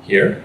Here.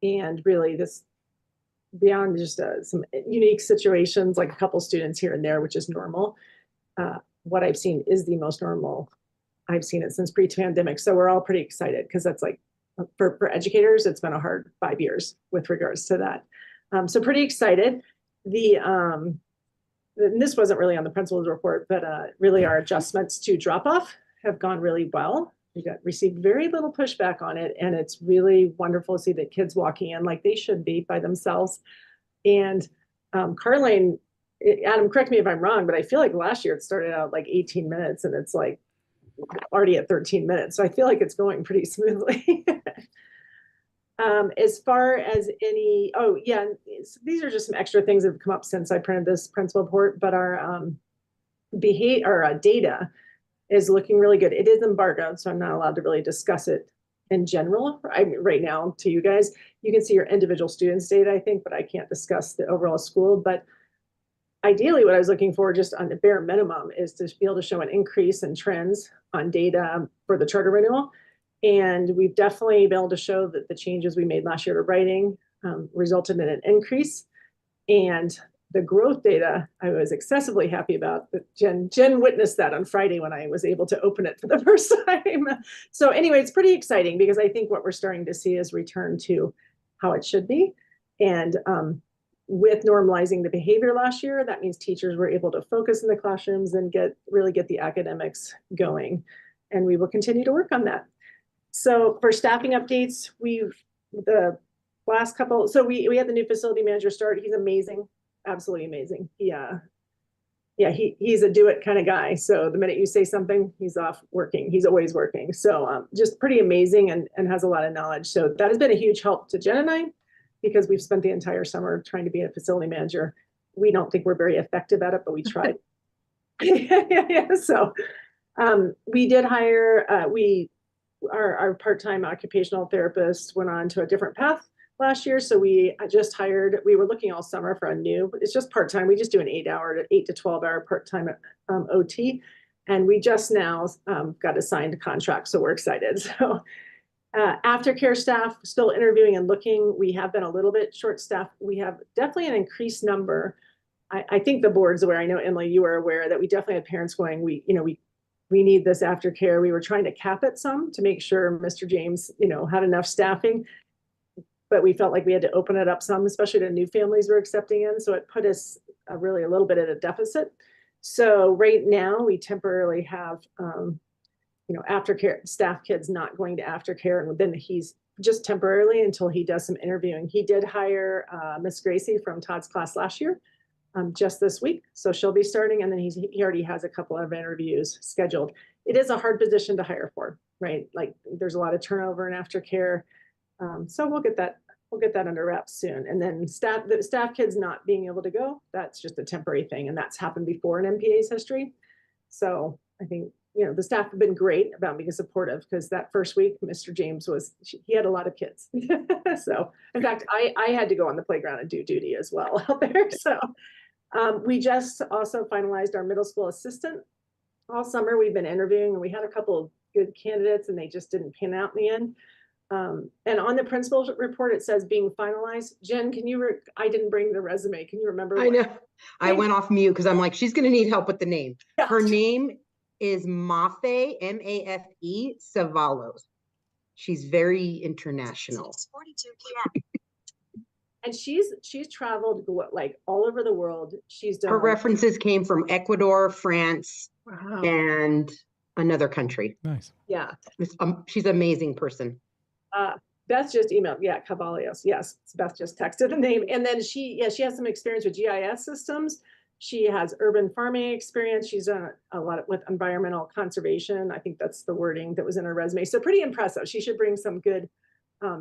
And really this, beyond just some unique situations, like a couple students here and there, which is normal, what I've seen is the most normal I've seen it since pre-pandemic. So we're all pretty excited because that's like, for educators, it's been a hard 5 years with regards to that. So pretty excited. And this wasn't really on the principal's report, but really our adjustments to drop off have gone really well. We got received very little pushback on it, and it's really wonderful to see that kids walking in like they should be by themselves. And Carlene, Adam, correct me if I'm wrong, but I feel like last year it started out like 18 minutes and it's like already at 13 minutes. So I feel like it's going pretty smoothly. As far as any, oh yeah, these are just some extra things that have come up since I printed this principal report, but our behavior, our data is looking really good. It is embargoed, so I'm not allowed to really discuss it in general. Right now to you guys, you can see your individual students' data, I think, but I can't discuss the overall school. But ideally, what I was looking for, just on the bare minimum, is to be able to show an increase in trends on data for the charter renewal. And we've definitely been able to show that the changes we made last year to writing resulted in an increase. And the growth data, I was excessively happy about. But Jen witnessed that on Friday when I was able to open it for the first time. So anyway, it's pretty exciting because I think what we're starting to see is return to how it should be. And with normalizing the behavior last year, that means teachers were able to focus in the classrooms and really get the academics going. And we will continue to work on that. So for staffing updates, the last couple, so we had the new facility manager start. He's amazing, absolutely amazing. He's a do it kind of guy. So the minute you say something, he's off working. He's always working. So just pretty amazing and has a lot of knowledge. So that has been a huge help to Jen and I, because we've spent the entire summer trying to be a facility manager. We don't think we're very effective at it, but we tried. So we did hire, our part-time occupational therapist went on to a different path last year. So we were looking all summer for it's just part-time. We just do an 8 to 12-hour part-time OT. And we just now got a signed contract. So we're excited. So aftercare staff still interviewing and looking. We have been a little bit short-staffed. We have definitely an increased number. I think the board's aware. I know, Emily, you are aware that we definitely had parents going, we need this aftercare. We were trying to cap it some to make sure Mr. James, had enough staffing, but we felt like we had to open it up some, especially to new families we're accepting in. So it put us really a little bit at a deficit. So right now we temporarily have, aftercare staff kids not going to aftercare, and then he's just temporarily until he does some interviewing. He did hire Miss Gracie from Todd's class last year. Just this week. So she'll be starting, and then he already has a couple of interviews scheduled. It is a hard position to hire for, right? Like there's a lot of turnover in aftercare. So we'll get that under wraps soon. And then the staff kids not being able to go, that's just a temporary thing. And that's happened before in MPA's history. So I think the staff have been great about being supportive, because that first week, Mr. James he had a lot of kids. So in fact, I had to go on the playground and do duty as well out there. So we just also finalized our middle school assistant. All summer we've been interviewing, and we had a couple of good candidates, and they just didn't pan out in the end. And on the principal's report, it says being finalized. Jen, I didn't bring the resume. Can you remember? I know. I went off mute because I'm like, she's going to need help with the name. Yeah. Her name is Mafe, M-A-F-E, Savalos. She's very international. It's 42 p.m. And she's traveled like all over the world. She's done. Her references came from Ecuador, France, and another country. Nice. Yeah. She's an amazing person. Beth just emailed. Yeah, Caballos. Yes, Beth just texted the name. And then she has some experience with GIS systems. She has urban farming experience. She's done a lot with environmental conservation. I think that's the wording that was in her resume. So pretty impressive. She should bring some good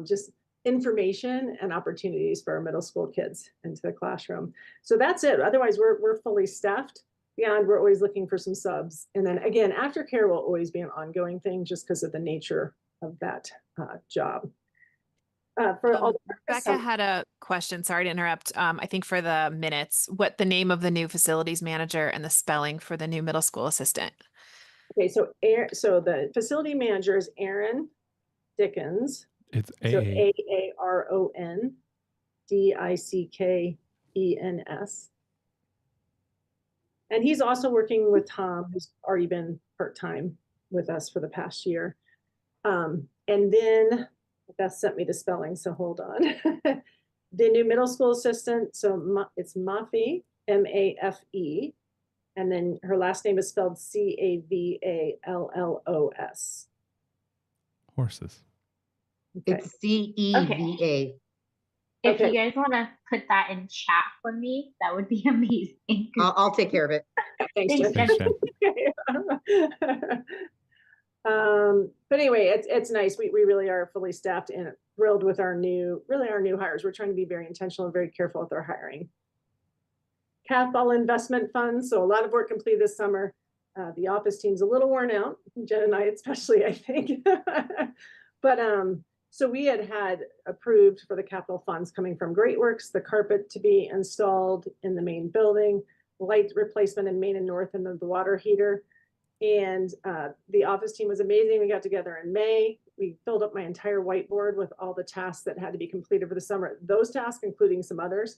just information and opportunities for our middle school kids into the classroom. So that's it. Otherwise, we're fully staffed. Beyond, we're always looking for some subs. And then again, aftercare will always be an ongoing thing just because of the nature of that job. Rebecca had a question. Sorry to interrupt. I think for the minutes, what the name of the new facilities manager and the spelling for the new middle school assistant. Okay, so the facility manager is Aaron Dickens. It's Aaron Dickens. And he's also working with Tom, who's already been part-time with us for the past year. And then Beth sent me the spelling, so hold on. The new middle school assistant, so it's Mafe, M-A-F-E, and then her last name is spelled C-A-V-A-L-L-O-S. Horses. Okay. It's C-E-V-A. Okay. If you guys want to put that in chat for me, that would be amazing. I'll take care of it. Thanks, Jen. But anyway, it's nice. We really are fully staffed and thrilled with our new hires. We're trying to be very intentional and very careful with our hiring. Capital investment funds. So a lot of work completed this summer. The office team's a little worn out, Jen and I especially, I think. But so we had approved for the capital funds coming from Great Works, the carpet to be installed in the main building, light replacement in main and north, and then the water heater. And the office team was amazing. We got together in May. We filled up my entire whiteboard with all the tasks that had to be completed for the summer. Those tasks, including some others,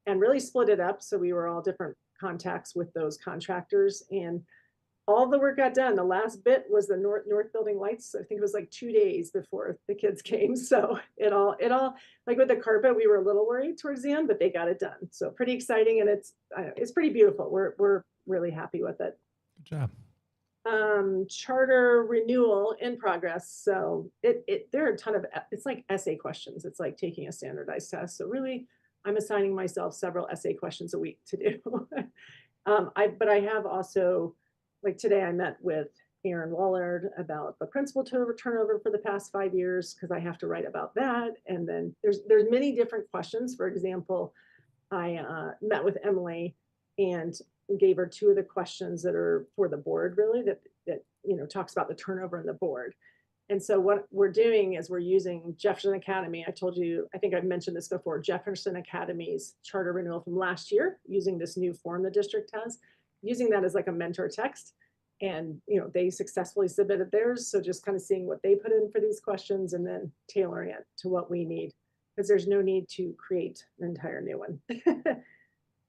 and really split it up. So we were all different contacts with those contractors, and all the work got done. The last bit was the north building lights. I think it was like 2 days before the kids came. So it all like with the carpet, we were a little worried towards the end, but they got it done. So pretty exciting, and it's pretty beautiful. We're really happy with it. Good job. Charter renewal in progress. So there are a ton of, it's like essay questions. It's like taking a standardized test. So really, I'm assigning myself several essay questions a week to do. But I have also, like today I met with Aaron Wallard about the principal turnover for the past 5 years, because I have to write about that. And then there's many different questions. For example, I met with Emily and gave her 2 of the questions that are for the board, really, that talks about the turnover in the board. And so what we're doing is we're using Jefferson Academy. I told you, I think I've mentioned this before, Jefferson Academy's charter renewal from last year, using this new form the district has, using that as like a mentor text. And they successfully submitted theirs. So just kind of seeing what they put in for these questions and then tailoring it to what we need, because there's no need to create an entire new one.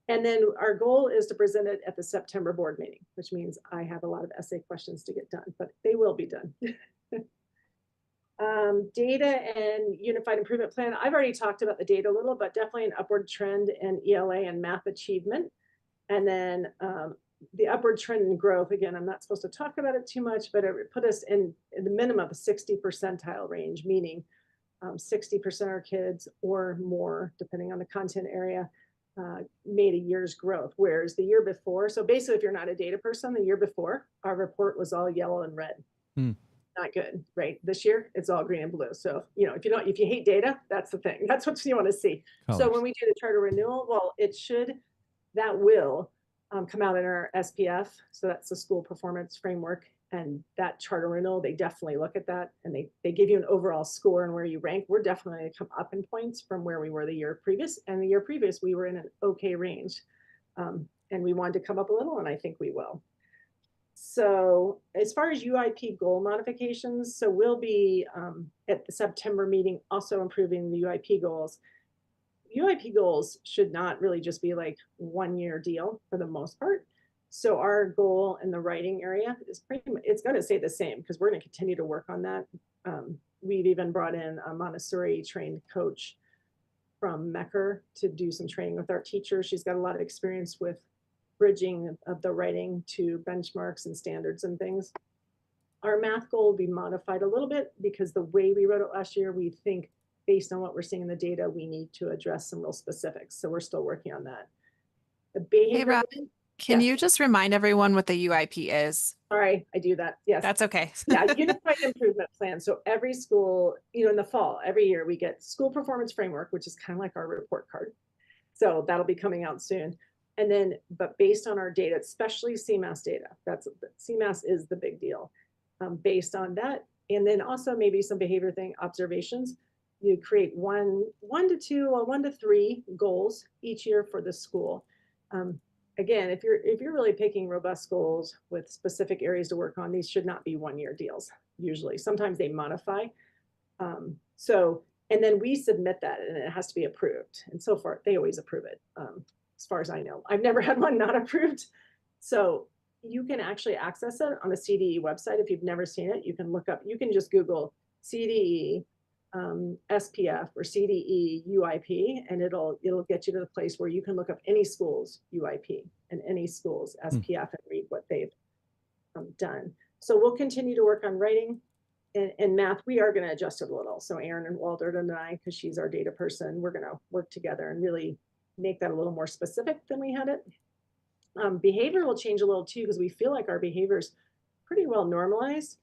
And then our goal is to present it at the September board meeting, which means I have a lot of essay questions to get done, but they will be done. Data and unified improvement plan. I've already talked about the data a little, but definitely an upward trend in ELA and math achievement. And then the upward trend in growth, again, I'm not supposed to talk about it too much, but it put us in the minimum of a 60 percentile range, meaning 60% of our kids or more, depending on the content area, made a year's growth, whereas the year before, so basically if you're not a data person, the year before, our report was all yellow and red. Not good, right? This year, it's all green and blue. So, if you hate data, that's the thing. That's what you want to see. Colors. So when we do the charter renewal, well, that will come out in our SPF. So that's the school performance framework. And that charter renewal, they definitely look at that and they give you an overall score and where you rank. We're definitely going to come up in points from where we were the year previous. And the year previous, we were in an okay range. And we wanted to come up a little, and I think we will. So as far as UIP goal modifications, so we'll be at the September meeting also improving the UIP goals. UIP goals should not really just be like 1 year deal for the most part. So our goal in the writing area is it's going to stay the same because we're going to continue to work on that. We've even brought in a Montessori trained coach from Mecker to do some training with our teachers. She's got a lot of experience with bridging of the writing to benchmarks and standards and things. Our math goal will be modified a little bit because the way we wrote it last year, we think based on what we're seeing in the data, we need to address some real specifics. So we're still working on that. The behavior. Robin, can you just remind everyone what the UIP is? Sorry, I do that. Yes. That's okay. Yeah, Unified Improvement Plan. So every school, in the fall, every year we get School Performance Framework, which is kind of like our report card. So that'll be coming out soon. And then, but based on our data, especially CMAS data, CMAS is the big deal. Based on that, and then also maybe some behavior thing observations, you create one to two or 1 to 3 goals each year for the school. Again, if you're really picking robust goals with specific areas to work on, these should not be 1 year deals. Usually, sometimes they modify. And then we submit that, and it has to be approved. And so far, they always approve it. As far as I know, I've never had one not approved. So you can actually access it on the CDE website. If you've never seen it, you can look up. You can just Google CDE. SPF or CDE UIP, and it'll get you to the place where you can look up any school's UIP and any school's SPF and read what they've done. So we'll continue to work on writing and math. We are going to adjust it a little. So Erin and Walter and I, because she's our data person, we're going to work together and really make that a little more specific than we had it. Behavior will change a little too, because we feel like our behavior is pretty well normalized.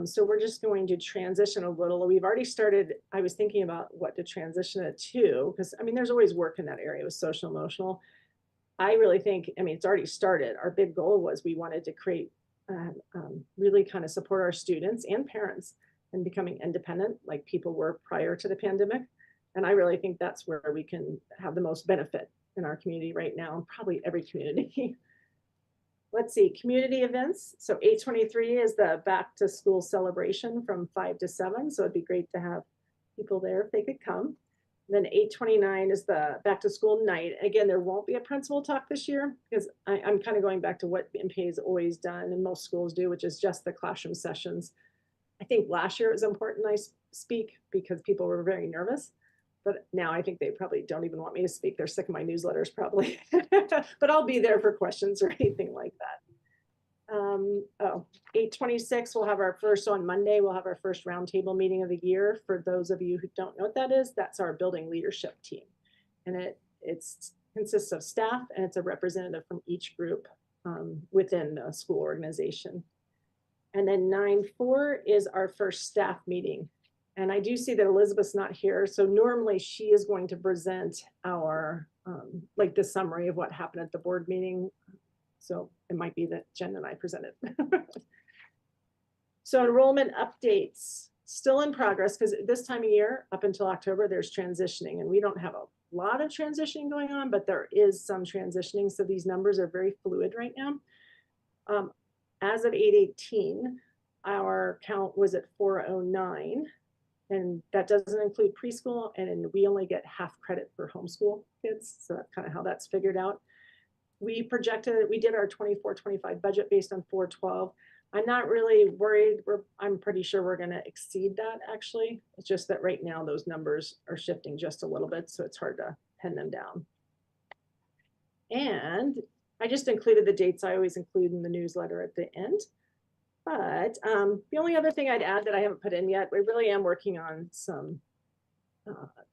So we're just going to transition a little. We've already started. I was thinking about what to transition it to, because there's always work in that area with social emotional. I really think, it's already started. Our big goal was we wanted to create, really kind of support our students and parents in becoming independent like people were prior to the pandemic. And I really think that's where we can have the most benefit in our community right now, and probably every community. Let's see, community events. So 8/23 is the back to school celebration from 5 to 7. So it'd be great to have people there if they could come. And then 8/29 is the back to school night. Again, there won't be a principal talk this year because I'm kind of going back to what MPA has always done and most schools do, which is just the classroom sessions. I think last year it was important I speak because people were very nervous. But now I think they probably don't even want me to speak. They're sick of my newsletters probably, but I'll be there for questions or anything like that. 8/26, we'll have our first on Monday. We'll have our first roundtable meeting of the year. For those of you who don't know what that is, that's our building leadership team. And it consists of staff, and it's a representative from each group within the school organization. And then 9/4 is our first staff meeting. And I do see that Elizabeth's not here. So normally she is going to present our, like the summary of what happened at the board meeting. So it might be that Jen and I presented. So enrollment updates, still in progress, because this time of year, up until October, there's transitioning. And we don't have a lot of transitioning going on, but there is some transitioning. So these numbers are very fluid right now. As of 8/18, our count was at 409. And that doesn't include preschool, and we only get half credit for homeschool kids. So that's kind of how that's figured out. We did our 24-25 budget based on 412. I'm not really worried. I'm pretty sure we're going to exceed that, actually. It's just that right now those numbers are shifting just a little bit, so it's hard to pin them down. And I just included the dates I always include in the newsletter at the end. But the only other thing I'd add that I haven't put in yet, we really am working on some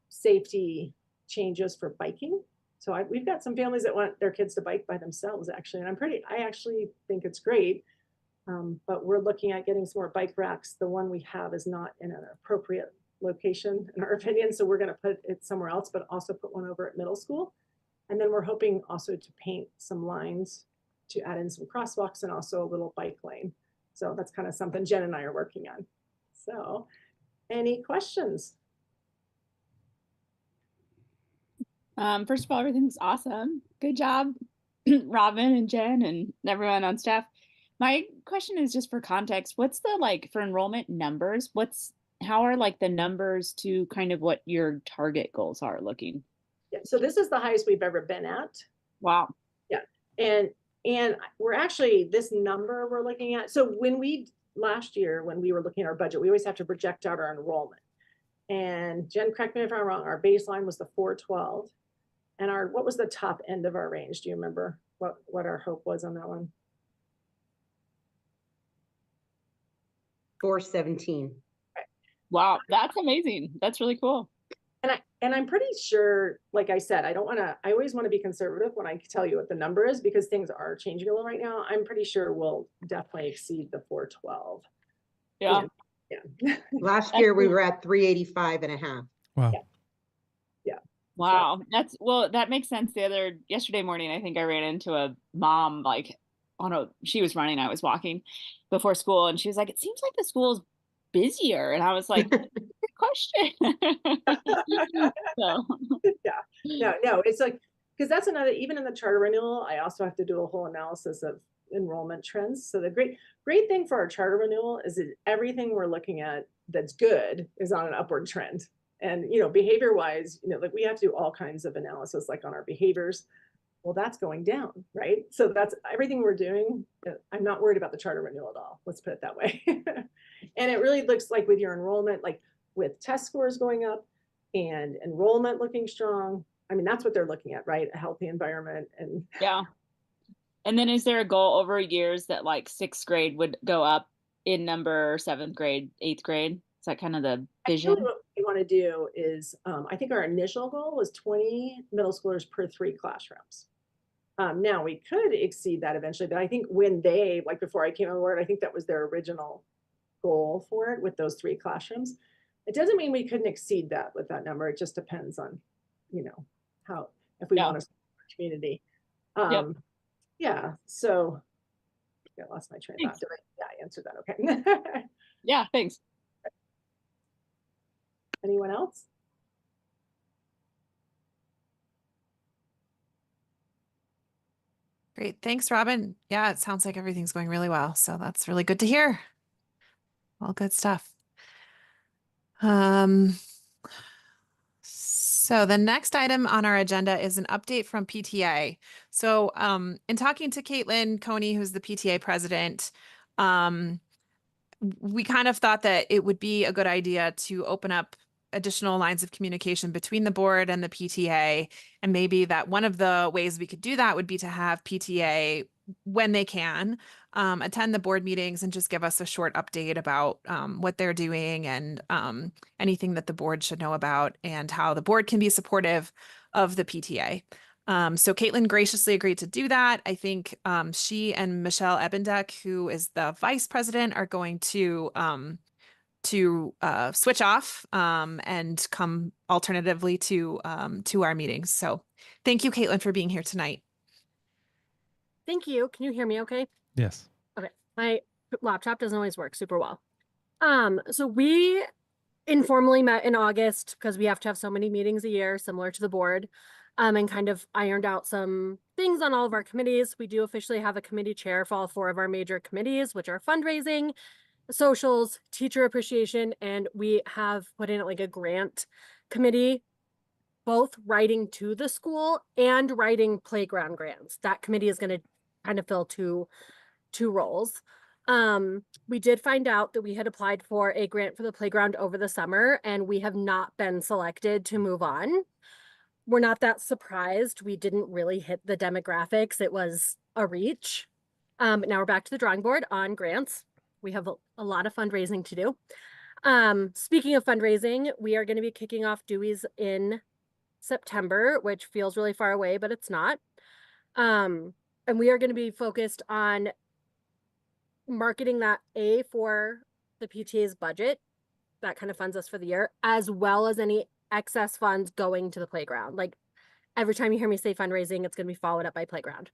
safety changes for biking. So we've got some families that want their kids to bike by themselves, actually. And I actually think it's great. But we're looking at getting some more bike racks. The one we have is not in an appropriate location, in our opinion. So we're going to put it somewhere else, but also put one over at middle school. And then we're hoping also to paint some lines to add in some crosswalks and also a little bike lane. So that's kind of something Jen and I are working on. So any questions? First of all, everything's awesome. Good job, Robin and Jen and everyone on staff. My question is just for context. What's the like for enrollment numbers? How are like the numbers to kind of what your target goals are looking? Yeah, so this is the highest we've ever been at. Wow. And we're actually, this number we're looking at, so last year, when we were looking at our budget, we always have to project out our enrollment. And Jen, correct me if I'm wrong, our baseline was the 412. And what was the top end of our range? Do you remember what our hope was on that one? 417. Wow, that's amazing. That's really cool. And I'm pretty sure, like I said, I always want to be conservative when I tell you what the number is because things are changing a little right now. I'm pretty sure we'll definitely exceed the 412. Yeah. Yeah. Last year we were at 385 and a half. Wow. Wow. That makes sense. Yesterday morning, I think I ran into a mom, like she was running, I was walking before school, and she was like, it seems like the school's busier. And I was like, good question. So. Yeah. No, it's like, because that's another, even in the charter renewal, I also have to do a whole analysis of enrollment trends. So the great thing for our charter renewal is that everything we're looking at that's good is on an upward trend. And, behavior wise, like we have to do all kinds of analysis, like on our behaviors. Well, that's going down, right? So that's everything we're doing. I'm not worried about the charter renewal at all. Let's put it that way. And it really looks like with your enrollment, like with test scores going up and enrollment looking strong. I mean, that's what they're looking at, right? A healthy environment. And yeah. And then is there a goal over years that like 6th grade would go up in number, 7th grade, 8th grade? Is that kind of the vision? Actually, what we want to do is, I think our initial goal was 20 middle schoolers per 3 classrooms. Now we could exceed that eventually, but I think before I came on board, I think that was their original goal for it with those 3 classrooms. It doesn't mean we couldn't exceed that with that number. It just depends on, if we want to support our community. Yeah. So I lost my train of thought. I answered that. Okay. Yeah. Thanks. Anyone else? Great. Thanks, Robin. Yeah, it sounds like everything's going really well. So that's really good to hear. All good stuff. So the next item on our agenda is an update from PTA. So in talking to Caitlin Coney, who's the PTA president, we kind of thought that it would be a good idea to open up additional lines of communication between the board and the PTA. And maybe that one of the ways we could do that would be to have PTA, when they can, attend the board meetings and just give us a short update about what they're doing and anything that the board should know about and how the board can be supportive of the PTA. So Caitlin graciously agreed to do that. I think she and Michelle Ebendeck, who is the vice president, are going to switch off and come alternatively to our meetings. So thank you, Caitlin, for being here tonight. Thank you. Can you hear me okay? Yes. Okay. My laptop doesn't always work super well. So we informally met in August because we have to have so many meetings a year, similar to the board, and kind of ironed out some things on all of our committees. We do officially have a committee chair for all 4 of our major committees, which are fundraising, socials, teacher appreciation, and we have put in like a grant committee, both writing to the school and writing playground grants. That committee is going to kind of fill two roles. We did find out that we had applied for a grant for the playground over the summer, and we have not been selected to move on. We're not that surprised. We didn't really hit the demographics. It was a reach. But now we're back to the drawing board on grants. We have a lot of fundraising to do. Speaking of fundraising, we are going to be kicking off Dewey's in September, which feels really far away, but it's not. And we are going to be focused on marketing that for the PTA's budget that kind of funds us for the year, as well as any excess funds going to the playground. Like every time you hear me say fundraising, it's going to be followed up by playground.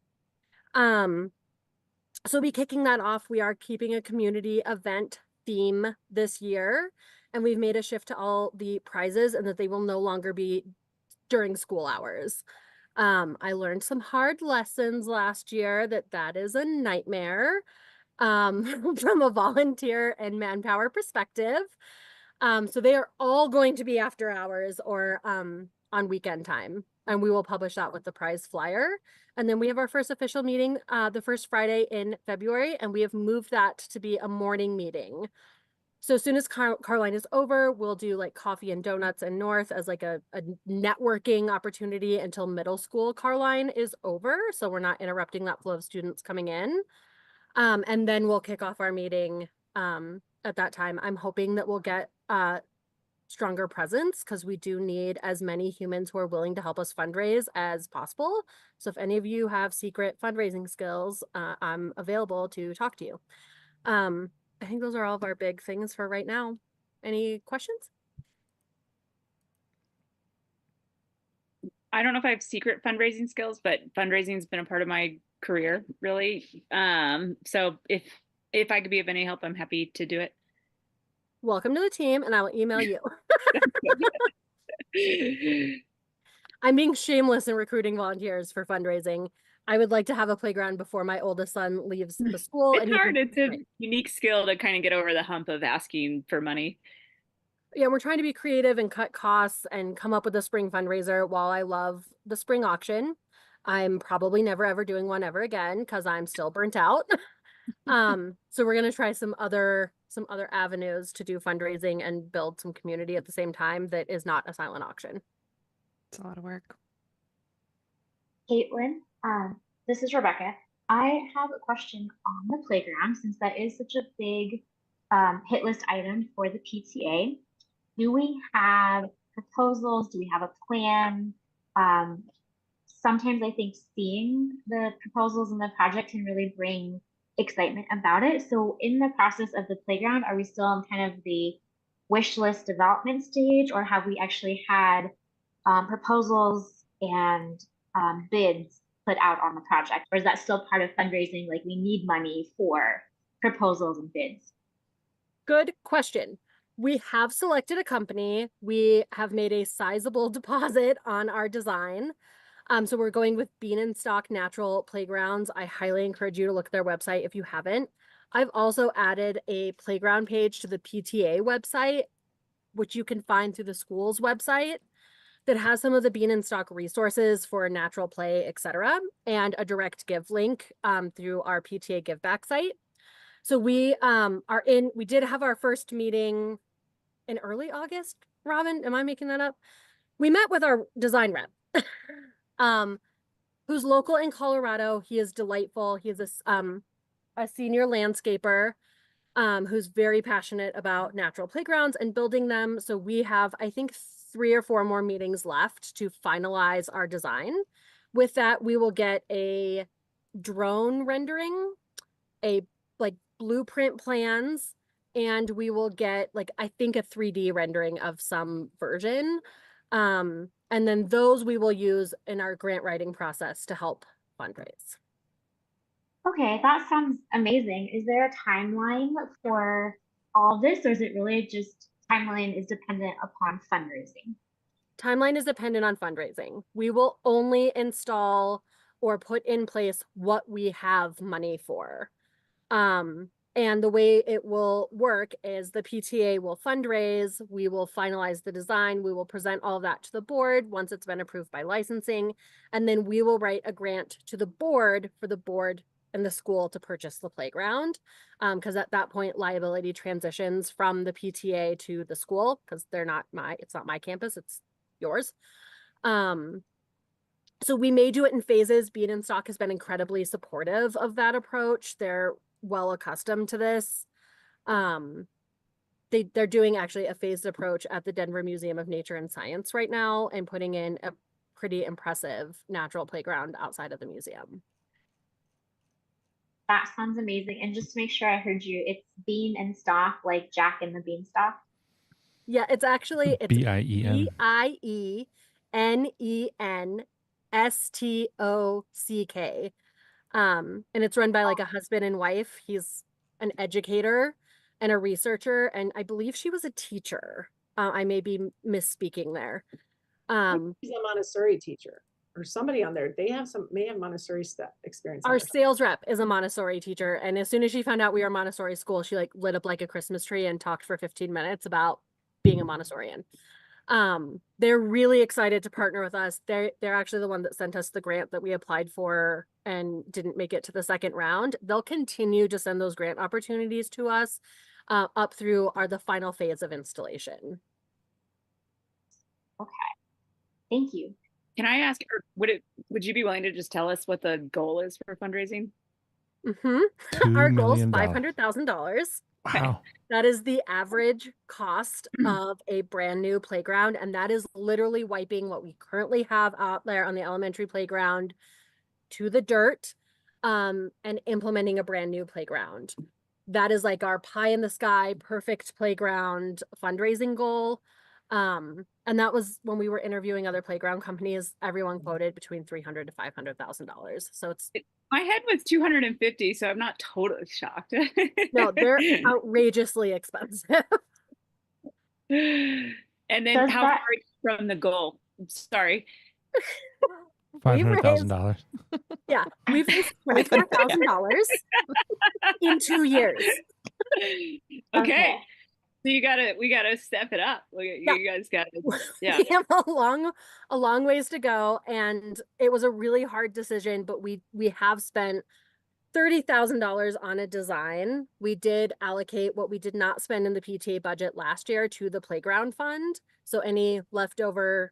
So we'll be kicking that off. We are keeping a community event theme this year, and we've made a shift to all the prizes and that they will no longer be during school hours. I learned some hard lessons last year that is a nightmare from a volunteer and manpower perspective. So they are all going to be after hours or on weekend time, and we will publish that with the prize flyer. And then we have our first official meeting the first Friday in February, and we have moved that to be a morning meeting. So as soon as Carline is over, we'll do like coffee and donuts and North as like a networking opportunity until middle school Carline is over. So we're not interrupting that flow of students coming in. And then we'll kick off our meeting at that time. I'm hoping that we'll get stronger presence because we do need as many humans who are willing to help us fundraise as possible. So if any of you have secret fundraising skills, I'm available to talk to you. I think those are all of our big things for right now. Any questions? I don't know if I have secret fundraising skills, but fundraising has been a part of my career, really. So if I could be of any help, I'm happy to do it. Welcome to the team, and I will email you. I'm being shameless in recruiting volunteers for fundraising. I would like to have a playground before my oldest son leaves the school. It's hard. It's a unique skill to kind of get over the hump of asking for money. Yeah, we're trying to be creative and cut costs and come up with a spring fundraiser. While I love the spring auction, I'm probably never ever doing one ever again because I'm still burnt out. So we're gonna try some other avenues to do fundraising and build some community at the same time that is not a silent auction. It's a lot of work. Caitlin, this is Rebecca. I have a question on the playground since that is such a big hit list item for the PTA. Do we have proposals? Do we have a plan? Sometimes I think seeing the proposals and the project can really bring excitement about it. So in the process of the playground, are we still in kind of the wish list development stage, or have we actually had proposals and bids put out on the project? Or is that still part of fundraising? Like we need money for proposals and bids? Good question. We have selected a company. We have made a sizable deposit on our design. So we're going with Bean and Stock Natural Playgrounds. I highly encourage you to look at their website if you haven't. I've also added a playground page to the PTA website, which you can find through the school's website, that has some of the Bean and Stock resources for natural play, etc., and a direct give link through our PTA Give Back site. So we did have our first meeting in early August. Robin, am I making that up? We met with our design rep, who's local in Colorado. He is delightful. He is a senior landscaper who's very passionate about natural playgrounds and building them. So we have, I think, 3 or 4 more meetings left to finalize our design. With that, we will get a drone rendering, a blueprint plans, and we will get I think a 3D rendering of some version. And then those we will use in our grant writing process to help fundraise. Okay, that sounds amazing. Is there a timeline for all this, or is it really just timeline is dependent upon fundraising? Timeline is dependent on fundraising. We will only install or put in place what we have money for. And the way it will work is the PTA will fundraise, we will finalize the design, we will present all of that to the board once it's been approved by licensing, and then we will write a grant to the board for the board and the school to purchase the playground. Because at that point, liability transitions from the PTA to the school, because it's not my campus, it's yours. So we may do it in phases. Bean and Stock has been incredibly supportive of that approach. They're well accustomed to this. They're doing actually a phased approach at the Denver Museum of Nature and Science right now and putting in a pretty impressive natural playground outside of the museum. That sounds amazing. And just to make sure I heard you, it's Bean and Stock, like Jack and the Beanstalk. Yeah, it's BIEN. BIENENSTOCK. And it's run by like a husband and wife. He's an educator and a researcher, and I believe she was a teacher. I may be misspeaking there. He's a Montessori teacher or somebody on there. They have may have Montessori experience. Our sales rep is a Montessori teacher, and as soon as she found out we were a Montessori school, she like lit up like a Christmas tree and talked for 15 minutes about being a Montessorian. They're really excited to partner with us. They're actually the one that sent us the grant that we applied for and didn't make it to the second round. They'll continue to send those grant opportunities to us up through the final phase of installation. Okay. Thank you. Can I ask, or would you be willing to just tell us what the goal is for fundraising? Our goal is $2 million. $500,000. Wow. That is the average cost of a brand new playground. And that is literally wiping what we currently have out there on the elementary playground to the dirt, and implementing a brand new playground. That is like our pie in the sky, perfect playground fundraising goal. And that was when we were interviewing other playground companies, everyone quoted between $300,000 to $500,000. So it's my head was 250, so I'm not totally shocked. no, they're outrageously expensive. And then Does how that- far are you from the goal? I'm sorry. $500,000. Yeah, we've raised $24,000 in 2 years. Okay. So we gotta step it up. Yeah. You guys gotta, yeah. We have a long ways to go, and it was a really hard decision, but we have spent $30,000 on a design. We did allocate what we did not spend in the PTA budget last year to the playground fund. So any leftover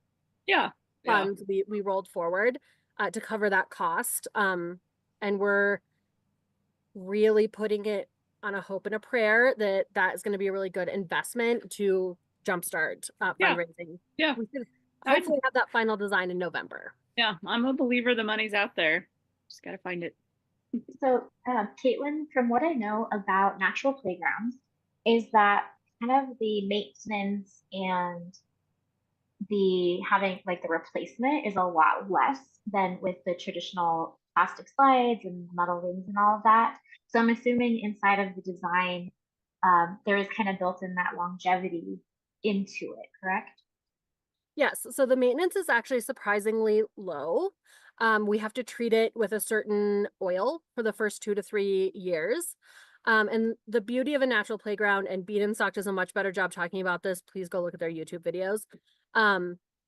funds we rolled forward to cover that cost. And we're really putting it on a hope and a prayer that is going to be a really good investment to jumpstart fundraising. Yeah. We should hopefully have that final design in November. Yeah, I'm a believer the money's out there. Just gotta find it. So, Caitlin, from what I know about natural playgrounds, is that kind of the maintenance and the having like the replacement is a lot less than with the traditional plastic slides and metal rings and all of that. So I'm assuming inside of the design, there is kind of built in that longevity into it, correct? Yes, so the maintenance is actually surprisingly low. We have to treat it with a certain oil for the first 2 to 3 years. And the beauty of a natural playground, and Bean and Stock does a much better job talking about this. Please go look at their YouTube videos.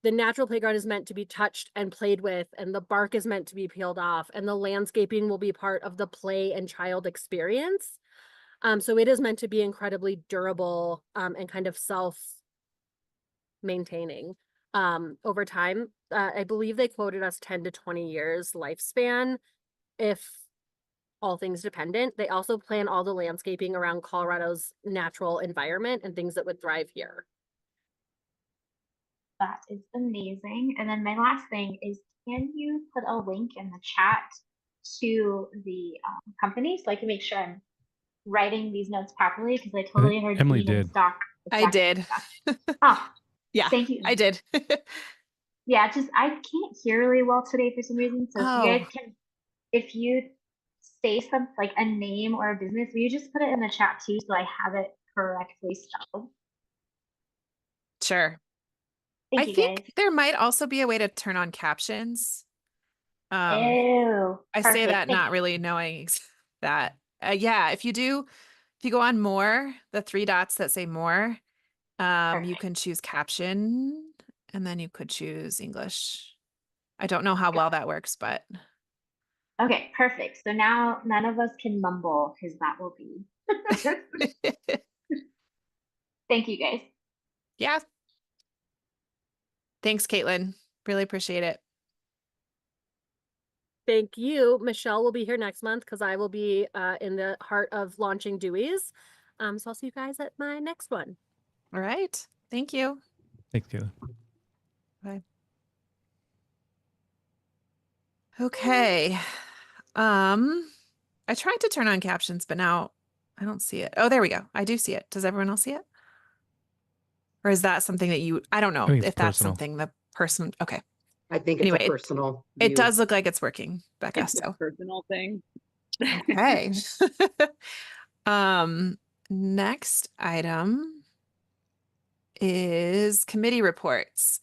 The natural playground is meant to be touched and played with, and the bark is meant to be peeled off, and the landscaping will be part of the play and child experience. So it is meant to be incredibly durable, and kind of self-maintaining over time. I believe they quoted us 10 to 20 years lifespan if all things dependent. They also plan all the landscaping around Colorado's natural environment and things that would thrive here. That is amazing. And then my last thing is, can you put a link in the chat to the company so I can make sure I'm writing these notes properly? Because I totally heard Emily Bean and did. Stock. I did. Oh, Yeah, thank you. I did. Yeah, just I can't hear really well today for some reason. So if you guys can, if you say something like a name or a business, will you just put it in the chat too so I have it correctly spelled? Sure. Thank I you, think guys. there might also be a way to turn on captions. Ew. I say Perfect. that Thank not you. really knowing that. Yeah, if you go on more, the 3 dots that say more, you Perfect. can choose caption, and then you could choose English. I don't know how well that works, but Okay, perfect. So now none of us can mumble because that will be. Thank you, guys. yeah. Thanks, Caitlin. Really appreciate it. Thank you. Michelle will be here next month because I will be in the heart of launching Dewey's. So I'll see you guys at my next one. All right. Thank you. Thanks, Caitlin. Bye. Okay. I tried to turn on captions, but now I don't see it. Oh, there we go. I do see it. Does everyone else see it? Or is that something that I don't know I think it's if that's personal. something the person, okay. I think it's Anyway, a personal It view. does look like it's working, Becca. It's a So personal thing. okay. Next item is committee reports.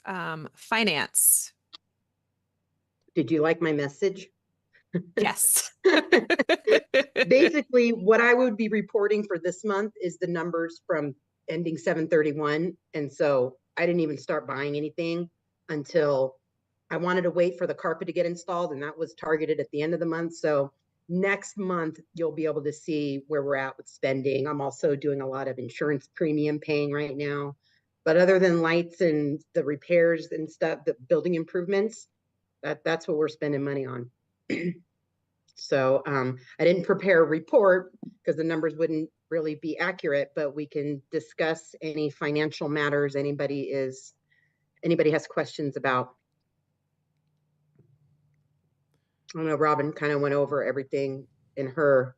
Finance. Did you like my message? Yes. Basically, what I would be reporting for this month is the numbers from ending 7/31. And so I didn't even start buying anything until I wanted to wait for the carpet to get installed, and that was targeted at the end of the month. So next month, you'll be able to see where we're at with spending. I'm also doing a lot of insurance premium paying right now. But other than lights and the repairs and stuff, the building improvements, that's what we're spending money on. So I didn't prepare a report because the numbers wouldn't really be accurate, but we can discuss any financial matters anybody has questions about. I know Robin kind of went over everything in her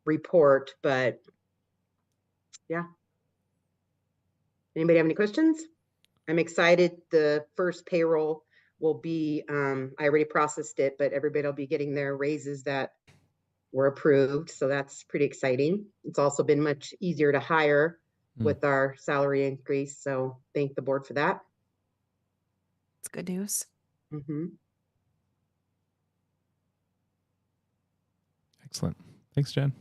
report, but yeah. Anybody have any questions? I'm excited. The first payroll will be, I already processed it, but everybody will be getting their raises that were approved. So that's pretty exciting. It's also been much easier to hire with our salary increase. So thank the board for that. It's good news. Excellent. Thanks, Jen.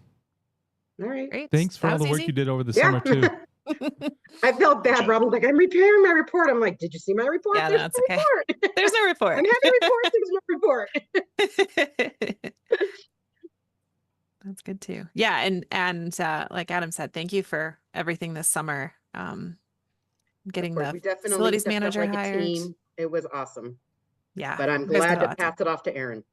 All right. Great. Thanks for That all the was work easy. you did over the summer too. I felt bad. Robin's like, I'm repairing my report. I'm like, did you see my report? Yeah, There's that's no okay. report. There's no report. I'm having reports. There's no report. That's good too. Yeah, and like Adam said, thank you for everything this summer. Getting Of course, the we definitely facilities stepped up manager like a hired. team. It was awesome. Yeah, But I'm you guys did glad a to lot. pass it off to Erin.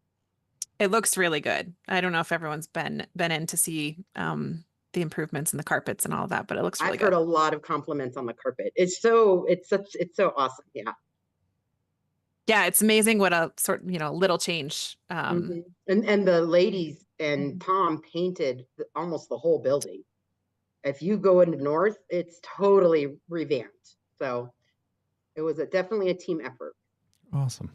It looks really good. I don't know if everyone's been in to see the improvements in the carpets and all of that, but it looks really I've heard good. a lot of compliments on the carpet. It's so awesome. Yeah. Yeah, it's amazing what a little change. And the ladies and Tom painted almost the whole building. If you go into North, it's totally revamped. So it was definitely a team effort. Awesome.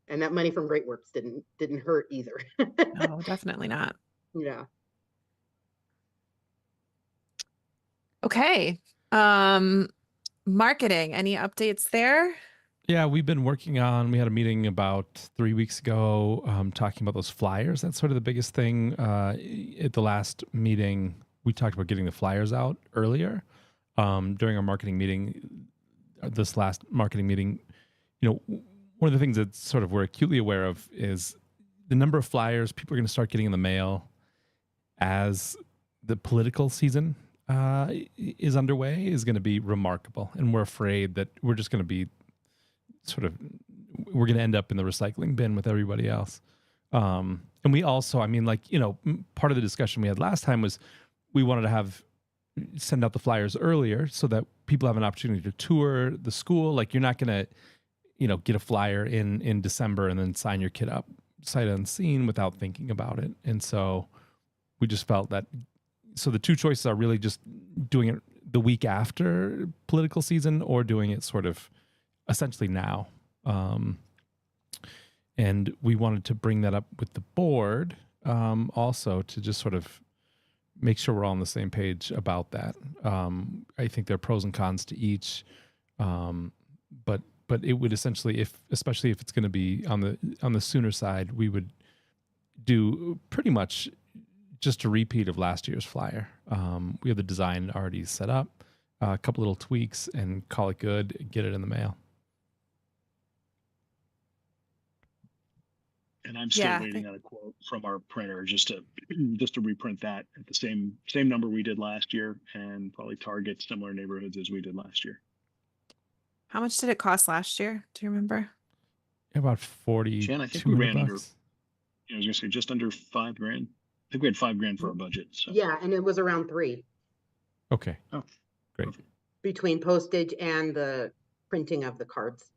And that money from Great Works didn't hurt either. No, definitely not. Yeah. Okay. Marketing, any updates there? Yeah, we've been working on, we had a meeting about 3 weeks ago, talking about those flyers. That's sort of the biggest thing. At the last meeting, we talked about getting the flyers out earlier. During our marketing meeting, this last marketing meeting, one of the things that sort of we're acutely aware of is the number of flyers people are going to start getting in the mail as the political season is underway is going to be remarkable. And we're afraid that we're just going to be we're going to end up in the recycling bin with everybody else. And we also, part of the discussion we had last time was we wanted to send out the flyers earlier so that people have an opportunity to tour the school. Like you're not going to, get a flyer in December and then sign your kid up sight unseen without thinking about it. And so we just felt that, so the two choices are really just doing it the week after political season or doing it sort of essentially now. And we wanted to bring that up with the board also to just sort of make sure we're all on the same page about that. I think there are pros and cons to each, but it would essentially, especially if it's going to be on the sooner side, we would do pretty much just a repeat of last year's flyer. We have the design already set up, a couple little tweaks, and call it good, get it in the mail. And I'm still waiting on a quote from our printer just to reprint that at the same number we did last year and probably target similar neighborhoods as we did last year. How much did it cost last year? Do you remember? About 40. Jan, I think we ran under. bucks. I was gonna say just under $5,000. I think we had $5,000 for our budget. So. Yeah, and it was around 3 Okay. Oh, great. perfect. between postage and the printing of the cards.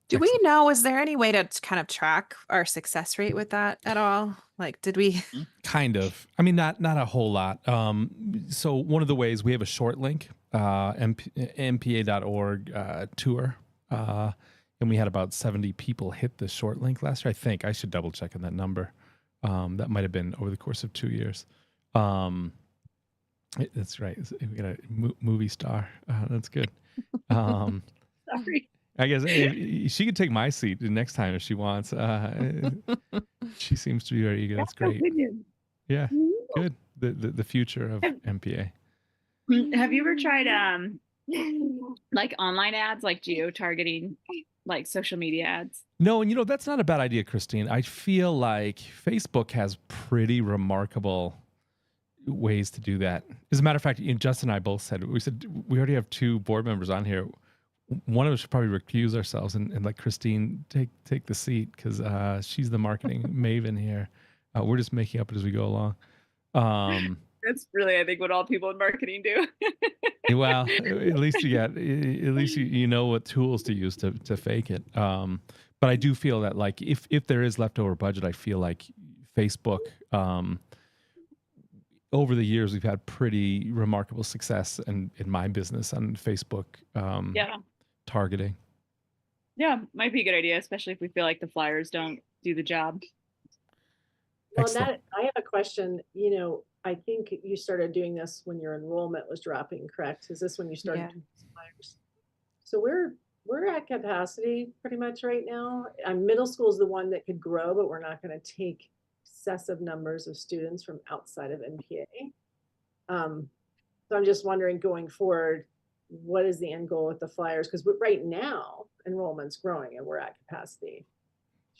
Do we know, is there any way to kind of track our success rate with that at all? Like, did we? Kind of. I mean, not a whole lot. So one of the ways we have a short link, mpa.org tour. And and we had about 70 people hit the short link last year. I think I should double check on that number. That might have been over the course of 2 years. That's right. We got a movie star. That's good. Sorry. I guess she could take my seat the next time if she wants. She seems to be very eager. That's great. Yeah, good. The future of MPA. Have you ever tried like online ads, like geo-targeting, like social media ads? No, and that's not a bad idea, Christine. I feel like Facebook has pretty remarkable ways to do that. As a matter of fact, Justin and I both said we already have 2 board members on here. One of us should probably recuse ourselves and let Christine take the seat because she's the marketing maven here. We're just making up as we go along. That's really, I think, what all people in marketing do. Well, at least you know what tools to use to fake it. But I do feel that like if there is leftover budget, I feel like Facebook. Over the years, we've had pretty remarkable success in my business on Facebook. Targeting. Yeah, might be a good idea, especially if we feel like the flyers don't do the job. Well, I have a question. I think you started doing this when your enrollment was dropping, correct? Is this when you started doing flyers? So we're at capacity pretty much right now. Middle school is the one that could grow, but we're not going to take excessive numbers of students from outside of MPA. So I'm just wondering, going forward, what is the end goal with the flyers? Because right now enrollment's growing and we're at capacity,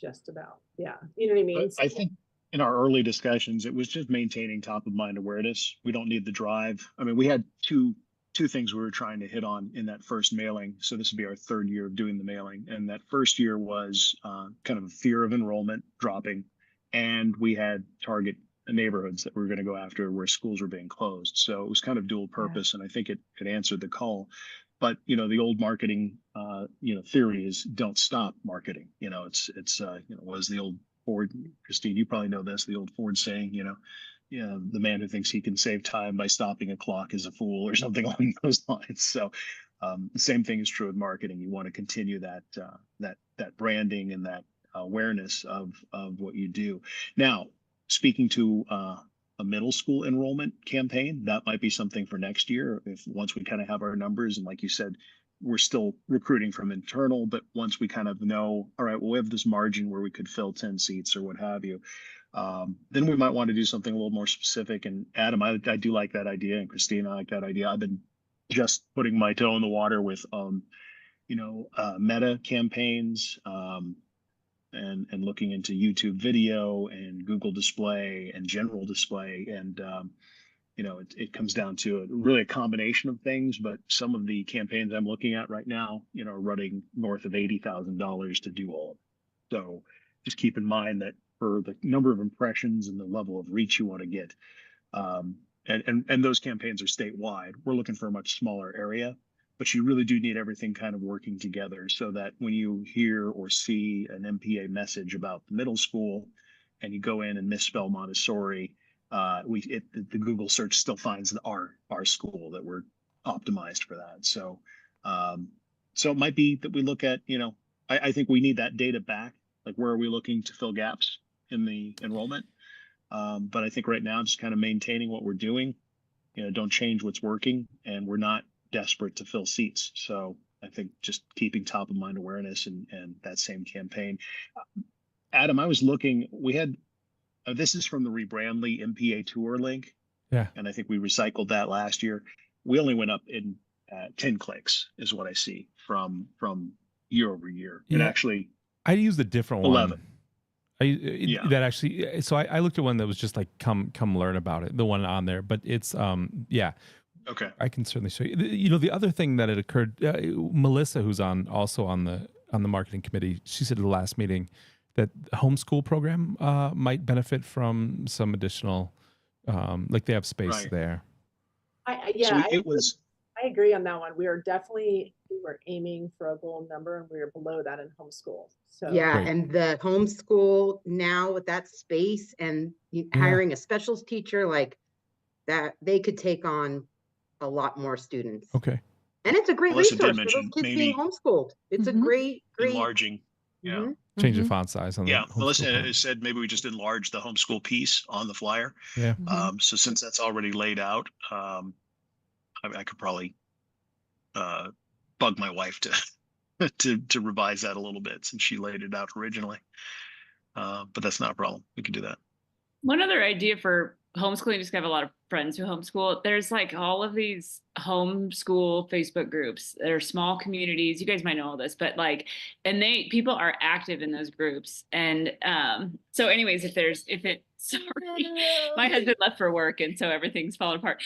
just about. Yeah, you know what I mean. I think in our early discussions, it was just maintaining top of mind awareness. We don't need the drive. I mean, we had two things we were trying to hit on in that first mailing. So this would be our 3rd year of doing the mailing, and that first year was kind of a fear of enrollment dropping, and we had target neighborhoods that we were going to go after where schools were being closed. So it was kind of dual purpose, and I think it answered the call. But the old marketing theory is don't stop marketing. It's was the old Ford, Christine, you probably know this, the old Ford saying, the man who thinks he can save time by stopping a clock is a fool, or something along those lines. So the same thing is true with marketing. You want to continue that branding and that awareness of what you do. Now, speaking to a middle school enrollment campaign, that might be something for next year. Once we kind of have our numbers, and like you said, we're still recruiting from internal, but once we kind of know, all right, well, we have this margin where we could fill 10 seats or what have you, then we might want to do something a little more specific. And Adam, I do like that idea, and Christine, I like that idea. I've been just putting my toe in the water with meta campaigns, and looking into YouTube video and Google display and general display. And, it comes down to really a combination of things, but some of the campaigns I'm looking at right now, are running north of $80,000 to do all of it. So just keep in mind that for the number of impressions and the level of reach you want to get, and those campaigns are statewide, we're looking for a much smaller area. But you really do need everything kind of working together so that when you hear or see an MPA message about the middle school and you go in and misspell Montessori, the Google search still finds our school, that we're optimized for that. So it might be that we look at, I think we need that data back. Like, where are we looking to fill gaps in the enrollment? But I think right now, just kind of maintaining what we're doing, don't change what's working, and we're not desperate to fill seats. So I think just keeping top of mind awareness and that same campaign. Adam, I was looking, we had, this is from the Rebrandly MPA tour link. Yeah. And I think we recycled that last year. We only went up in 10 clicks is what I see from year over year. Yeah. And actually, I used a different 11. one. That actually, so I looked at one that was just like, come learn about it. The one on there, but it's, Okay. I can certainly show you. The other thing that had occurred, Melissa, who's also on the marketing committee, she said at the last meeting that the homeschool program might benefit from some additional, like they have space there. I agree on that one. We were aiming for a goal number, and we were below that in homeschool. So Great. And the homeschool now with that space and hiring a specials teacher like that, they could take on a lot more students. Okay. And it's a great Melissa did resource for those mention kids being maybe homeschooled. It's a Mhm. great. enlarging. Yeah. Mhm. Change the Mhm. font size on Yeah. the homeschool Melissa part. said maybe we just enlarge the homeschool piece on the flyer. Yeah. Mhm. So since that's already laid out, I could probably bug my wife to to revise that a little bit since she laid it out originally. But that's not a problem. We can do that. One other idea for homeschooling, just 'cause I have a lot of friends who homeschool. There's like all of these homeschool Facebook groups that are small communities. You guys might know all this, but like, and people are active in those groups. And so anyways, sorry, my husband left for work and so everything's falling apart.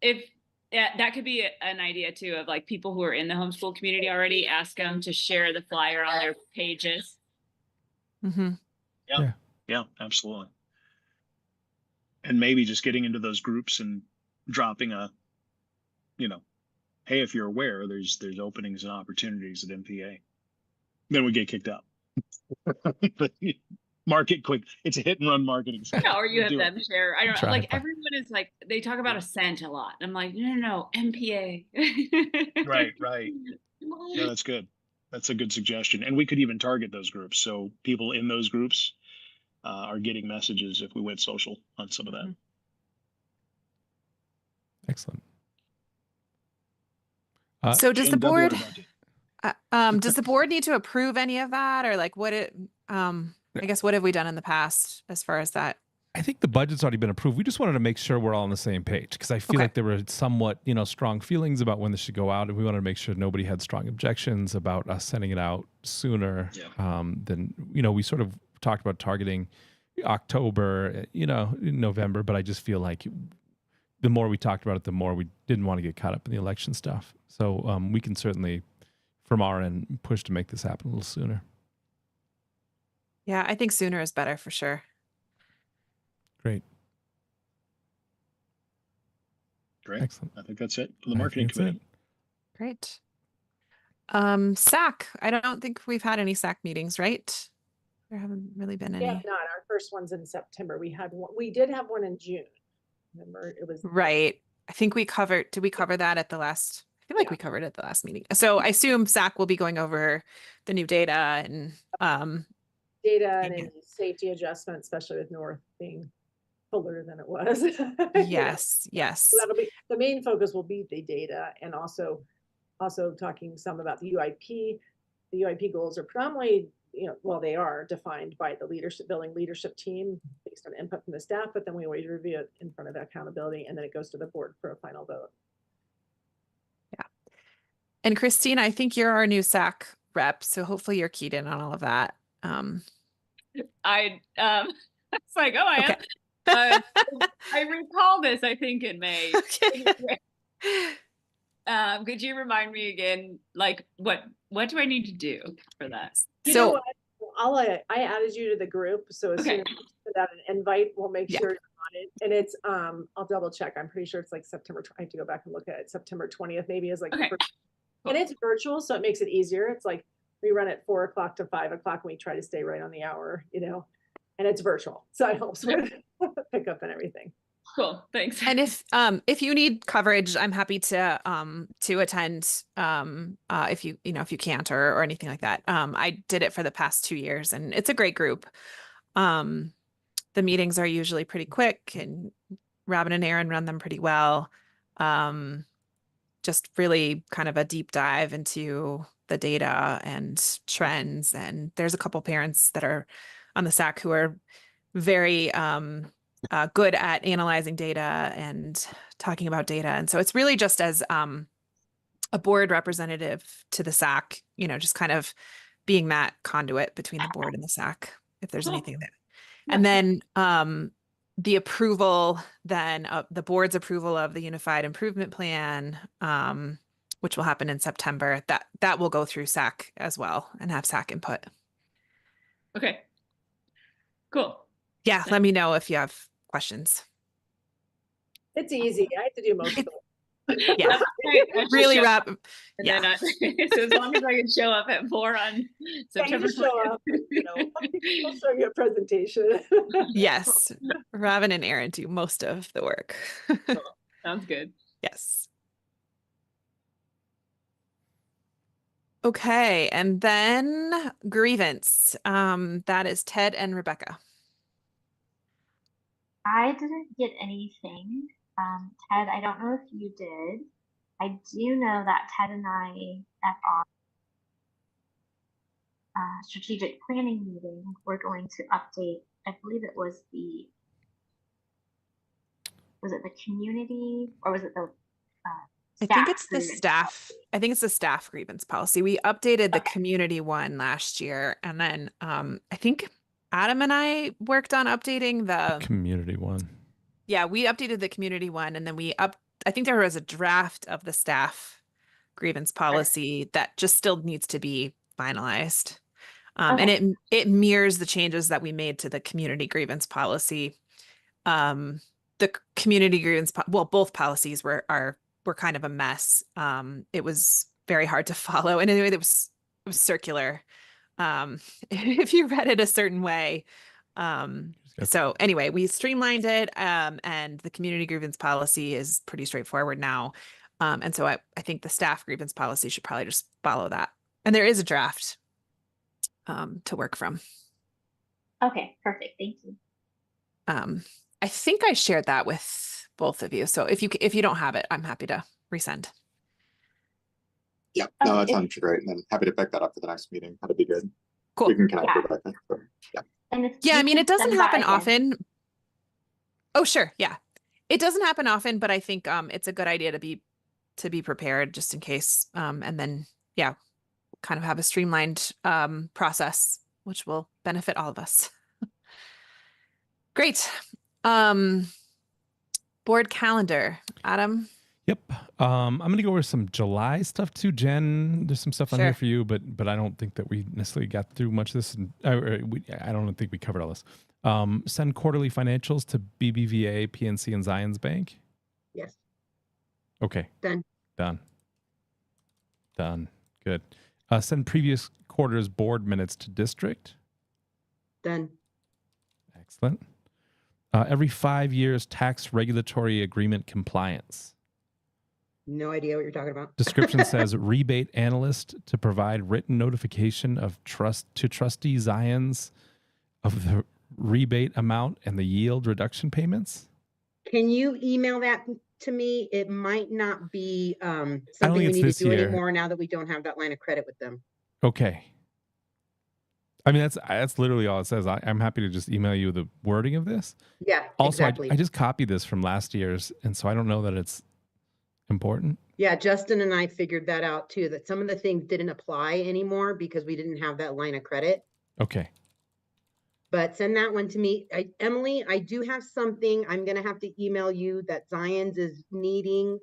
If yeah, that could be an idea too, of like people who are in the homeschool community already, ask them to share the flyer on their pages. Mhm. Yeah, absolutely. And maybe just getting into those groups and dropping a, hey, if you're aware, there's openings and opportunities at MPA. Then we get kicked out. But market quick. It's a hit and run marketing. Yeah, or you We'll have do them it. share. I don't know. Try Like it. everyone is like, they talk about Ascent a lot. I'm like, no, MPA. Right. Yeah, that's good. That's a good suggestion. And we could even target those groups. So people in those groups are getting messages if we went social on some of that. Mhm. Excellent. So does Jen, the Doug, what board, about you? does the board need to approve any of that, or like I guess what have we done in the past as far as that? I think the budget's already been approved. We just wanted to make sure we're all on the same page because I feel Okay. like there were somewhat, strong feelings about when this should go out, and we wanted to make sure nobody had strong objections about us sending it out sooner than we sort of talked about targeting October, in November, but I just feel like the more we talked about it, the more we didn't want to get caught up in the election stuff. So we can certainly, from our end, push to make this happen a little sooner. Yeah, I think sooner is better for sure. Great. Great. Excellent. I think that's it for the I marketing think that's committee. it. Great. SAC. I don't think we've had any SAC meetings, right? There haven't really been any. Yeah, not our first one's in September. We had one. We did have one in June. Remember, it was Right. I think did we cover that at the last? I feel like we covered it at the last meeting. So I assume SAC will be going over the new data and data and Yeah. any safety adjustment, especially with North being fuller than it was. yes. So that'll be the main focus will be the data, and also talking some about the UIP. The UIP goals are predominantly, they are defined by the building leadership team based on input from the staff, but then we always review it in front of accountability, and then it goes to the board for a final vote. Yeah. And Christine, I think you're our new SAC rep, so hopefully you're keyed in on all of that. It's like, oh, I Okay. am. I recall this, I think, in May. Could you remind me again, like what do I need to do for that? You So- know what? I added you to the group, so as soon as you send out an invite, we'll make Yeah. sure you're on it. And it's I'll double check. I'm pretty sure it's like September. I have to go back and look at it. September 20th maybe is like, Okay. and it's virtual, so it makes it easier. It's like we run at 4 o'clock to 5 o'clock, and we try to stay right on the hour, and it's virtual, so it helps with pickup and everything. Cool, thanks. And if you need coverage, I'm happy to attend if you can't or anything like that. I did it for the past 2 years and it's a great group. The meetings are usually pretty quick and Robin and Aaron run them pretty well. Just really kind of a deep dive into the data and trends, and there's a couple parents that are on the SAC who are very good at analyzing data and talking about data. And so it's really just as a board representative to the SAC, just kind of being that conduit between the board and the SAC, if there's Cool. anything that. And then the approval, then the board's approval of the Unified Improvement Plan, which will happen in September, that will go through SAC as well and have SAC input. Okay, cool. Yeah, let me know if you have questions. It's easy. I have to do most of it. Yeah, I should really show- wrap. and Yeah. then so as long as I can show up at 4 on September just show 20th. up, I'll show you a presentation. Yes, Robin and Aaron do most of the work. Sounds good. Yes. Okay, and then grievance. That is Ted and Rebecca. I didn't get anything. Ted, I don't know if you did. I do know that Ted and I at our strategic planning meeting, we're going to update, I believe it was the community or was it the I think it's the grievance staff. policy? I think it's the staff grievance policy. We updated the Okay. community one last year, and then I think Adam and I worked on updating the. Community one. Yeah, we updated the community one, and then I think there was a draft of the staff grievance policy that just still needs to be finalized. And Okay. it mirrors the changes that we made to the community grievance policy. The community grievance, well, both policies were kind of a mess. It was very hard to follow, and anyway, it was circular. If you read it a certain way. So anyway, we streamlined it, and the community grievance policy is pretty straightforward now. And so I think the staff grievance policy should probably just follow that. And there is a draft to work from. Okay, perfect. Thank you. I think I shared that with both of you. So if you don't have it, I'm happy to resend. Yeah, no, that Okay. sounds great. And then happy to pick that up for the next meeting. That'd be good. Cool. We can connect Yeah. with Rebecca. So, yeah. And if Yeah, you I mean, could it doesn't send that happen again. often. Oh, sure. Yeah. It doesn't happen often, but I think it's a good idea to be prepared just in case. And then, yeah, kind of have a streamlined process, which will benefit all of us. Great. Board calendar, Adam. Yep. I'm gonna go over some July stuff too, Jen. There's some stuff on here Sure. for you, but I don't think that we necessarily got through much of this. And I don't think we covered all this. Send quarterly financials to BBVA, PNC, and Zions Bank. Yes. Okay. Done. Done. Good. Send previous quarters board minutes to district. Done. Excellent. Every 5 years, tax regulatory agreement compliance. No idea what you're talking about. Description says rebate analyst to provide written notification of trustee Zions of the rebate amount and the yield reduction payments. Can you email that to me? It might not be think something we it's need to this do year. anymore now that we don't have that line of credit with them. Okay. I mean, that's literally all it says. I'm happy to just email you the wording of this. Yeah, Also, exactly. I just copied this from last year's, and so I don't know that it's important. Yeah, Justin and I figured that out too, that some of the things didn't apply anymore because we didn't have that line of credit. Okay. But send that one to me. Emily, I do have something. I'm going to have to email you that Zions is needing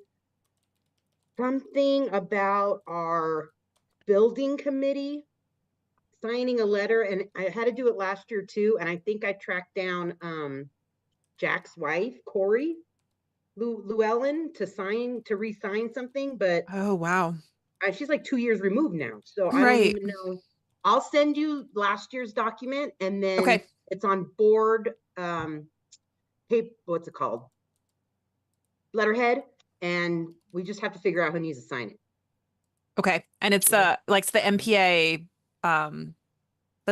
something about our building committee signing a letter. And I had to do it last year too. And I think I tracked down Jack's wife, Corey Llewellyn, to re-sign something. But Oh, wow. she's like 2 years removed now. So I Right. don't even know. I'll send you last year's document and then Okay. it's on board, what's it called? Letterhead. And we just have to figure out who needs to sign it. Okay. And it's it's the MPA, the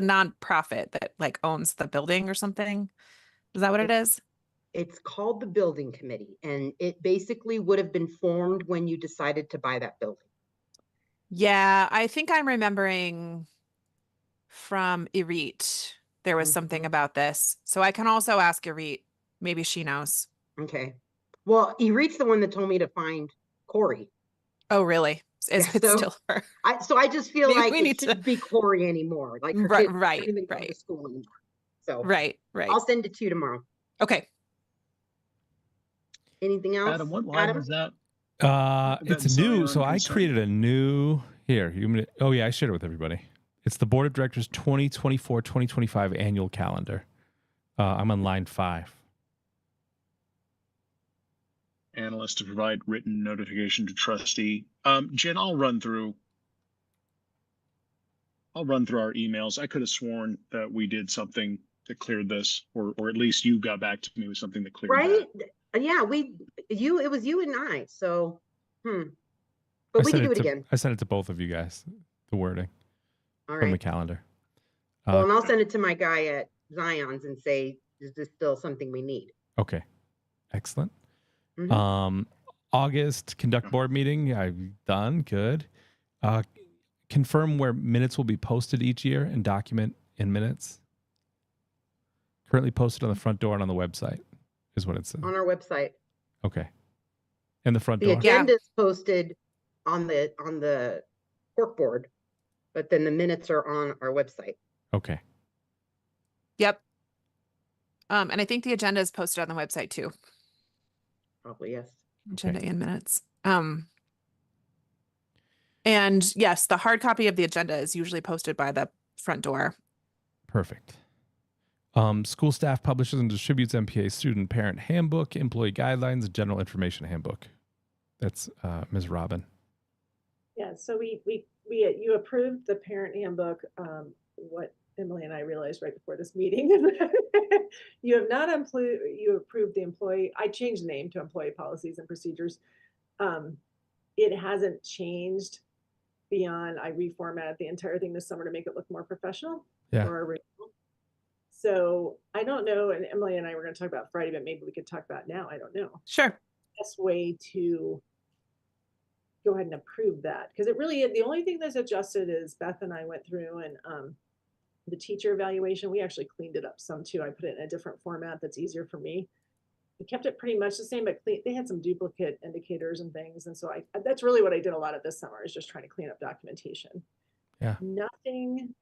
nonprofit that like owns the building or something. Is that what it is? It's called the building committee and it basically would have been formed when you decided to buy that building. Yeah, I think I'm remembering from Irit. There was something about this. So I can also ask Irit. Maybe she knows. Okay. Well, Irit's the one that told me to find Corey. Oh, really? Is Yeah, it so still her? So I just feel Maybe like we it need shouldn't be Corey anymore. Like her Right, kids right, don't even go to right. school anymore. So Right. I'll send it to you tomorrow. Okay. Anything else? Adam, what line is that? It's Ben, sorry, new. on So I concern. created a new here. Oh yeah, I shared it with everybody. It's the Board of Directors 2024-2025 annual calendar. I'm on line 5. Analyst to provide written notification to trustee. Jen, I'll run through our emails. I could have sworn that we did something that cleared this, or at least you got back to me with something that cleared Right? that. Yeah, it was you and I. So, but we can do it again. I sent it to both of you guys. the wording All from the right. calendar. Well, and I'll send it to my guy at Zion's and say, is this still something we need? Okay. Excellent. Mhm. August conduct board meeting. I've done good. Confirm where minutes will be posted each year and document in minutes. Currently posted on the front door and on the website is what it says. On our website. Okay. And the front The door. agenda is posted on the cork board, but then the minutes are on our website. Okay. Yep. And I think the agenda is posted on the website too. Probably, yes. Agenda and minutes. And yes, the hard copy of the agenda is usually posted by the front door. Perfect. School staff publishes and distributes MPA student parent handbook, employee guidelines, and general information handbook. That's Ms. Robin. Yeah, so you approved the parent handbook. What Emily and I realized right before this meeting, you have not approved the employee. I changed the name to employee policies and procedures. It hasn't changed beyond I reformatted the entire thing this summer to make it look more professional. Yeah. For original. So I don't know, and Emily and I were going to talk about Friday, but maybe we could talk about it now. I don't know. Sure. Best way to go ahead and approve that, because it really, the only thing that's adjusted is Beth and I went through and the teacher evaluation, we actually cleaned it up some too. I put it in a different format that's easier for me. We kept it pretty much the same, but they had some duplicate indicators and things. And so that's really what I did a lot of this summer, is just trying to clean up documentation. Yeah. Nothing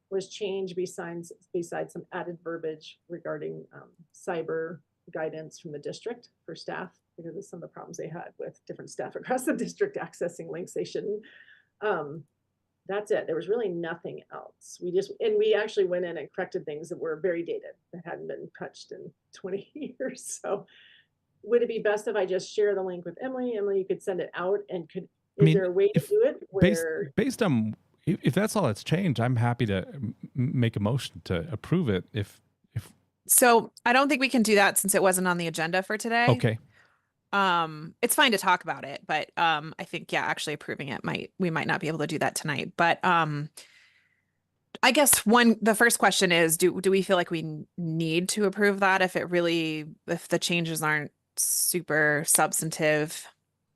was changed besides some added verbiage regarding cyber guidance from the district for staff, because of some of the problems they had with different staff across the district accessing links they shouldn't. That's it. There was really nothing else. We actually went in and corrected things that were very dated, that hadn't been touched in 20 years. So would it be best if I just share the link with Emily? Emily, you could send it out, and is there a way to do it where based on if that's all that's changed, I'm happy to make a motion to approve it. So I don't think we can do that since it wasn't on the agenda for today. Okay. It's fine to talk about it, but I think, yeah, actually approving it we might not be able to do that tonight. But I guess the first question is, do we feel like we need to approve that if the changes aren't super substantive?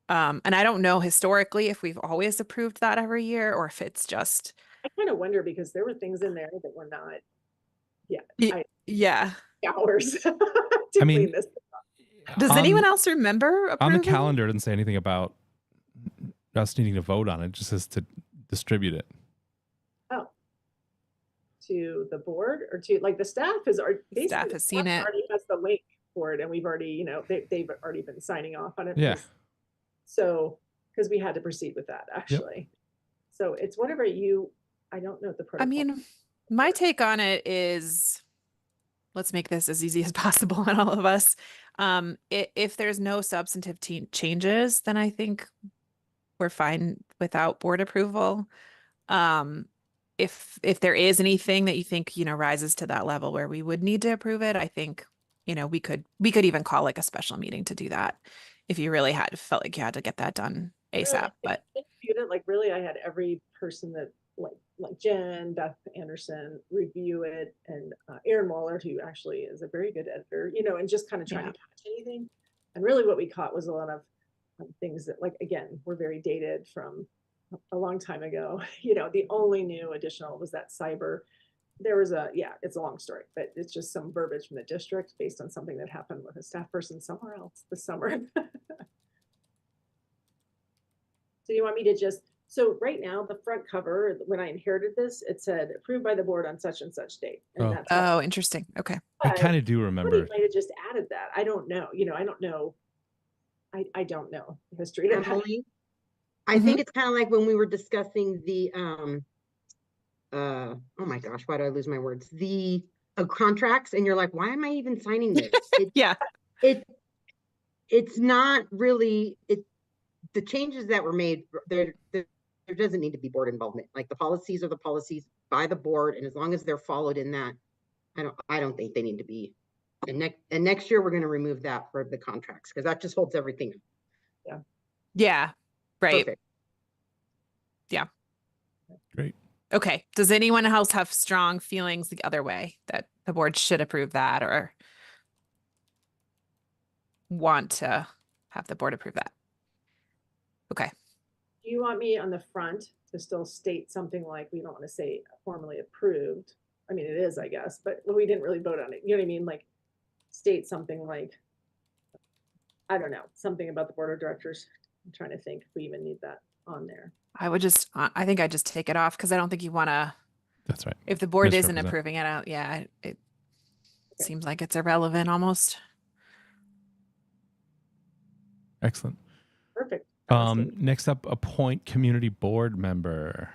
And I don't know historically if we've always approved that every year, or if it's just. I kind of wonder, because there were things in there that were not. Yeah. Hours. to I mean, clean this. Does anyone else remember approving? On the calendar, it doesn't say anything about us needing to vote on it. It just says to distribute it. Oh. To the board, or to the staff has already. Staff has seen it. Already has the link for it, and we've already, they've already been signing off on it. Yeah. So, because we had to proceed with that actually. Yep. So it's whatever I don't know the protocol. I mean, my take on it is, let's make this as easy as possible on all of us. If there's no substantive changes, then I think we're fine without board approval. If there is anything that you think, rises to that level where we would need to approve it, I think, we could even call a special meeting to do that if you really felt like you had to get that done ASAP. But really, I had every person that like Jen, Beth Anderson review it, and Aaron Waller, who actually is a very good editor, and just kind of trying to catch anything. And really what we caught was a lot of things that, again, were very dated from a long time ago. The only new additional was that cyber. There was it's a long story, but it's just some verbiage from the district based on something that happened with a staff person somewhere else this summer. So you want me to so right now, the front cover, when I inherited this, it said approved by the board on such and such date. And that's interesting. Okay. I kind of do remember. Somebody might have just added that. I don't know. I don't know. I don't know the history. Emily, I think it's kind of like when we were discussing the, oh my gosh, why do I lose my words? The contracts, and you're like, why am I even signing this? Yeah. It's not really, the changes that were made, there doesn't need to be board involvement. The policies are the policies by the board, and as long as they're followed in that, I don't think they need to be. And next year we're going to remove that for the contracts, because that just holds everything. Yeah. Right. Perfect. Yeah. Great. Okay. Does anyone else have strong feelings the other way that the board should approve that or want to have the board approve that? Okay. Do you want me on the front to still state something like, we don't want to say formally approved? I mean, it is, I guess, but we didn't really vote on it. You know what I mean? Like state something like, I don't know, something about the board of directors. I'm trying to think if we even need that on there. I would just, I think I just take it off because I don't think you want to, That's right. if the board isn't Misrepresent. approving it out, yeah, it Okay. seems like it's irrelevant almost. Excellent. Perfect. Sounds good. Next up, appoint community board member.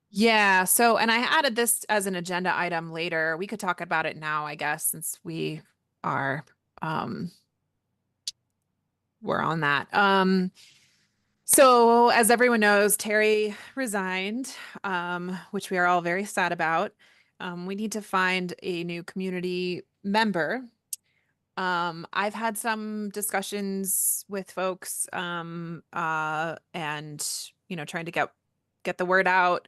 Yeah. So, and I added this as an agenda item later. We could talk about it now, I guess, since we are, we're on that. So as everyone knows, Terry resigned, which we are all very sad about. We need to find a new community member. I've had some discussions with folks, and, you know, trying to get the word out.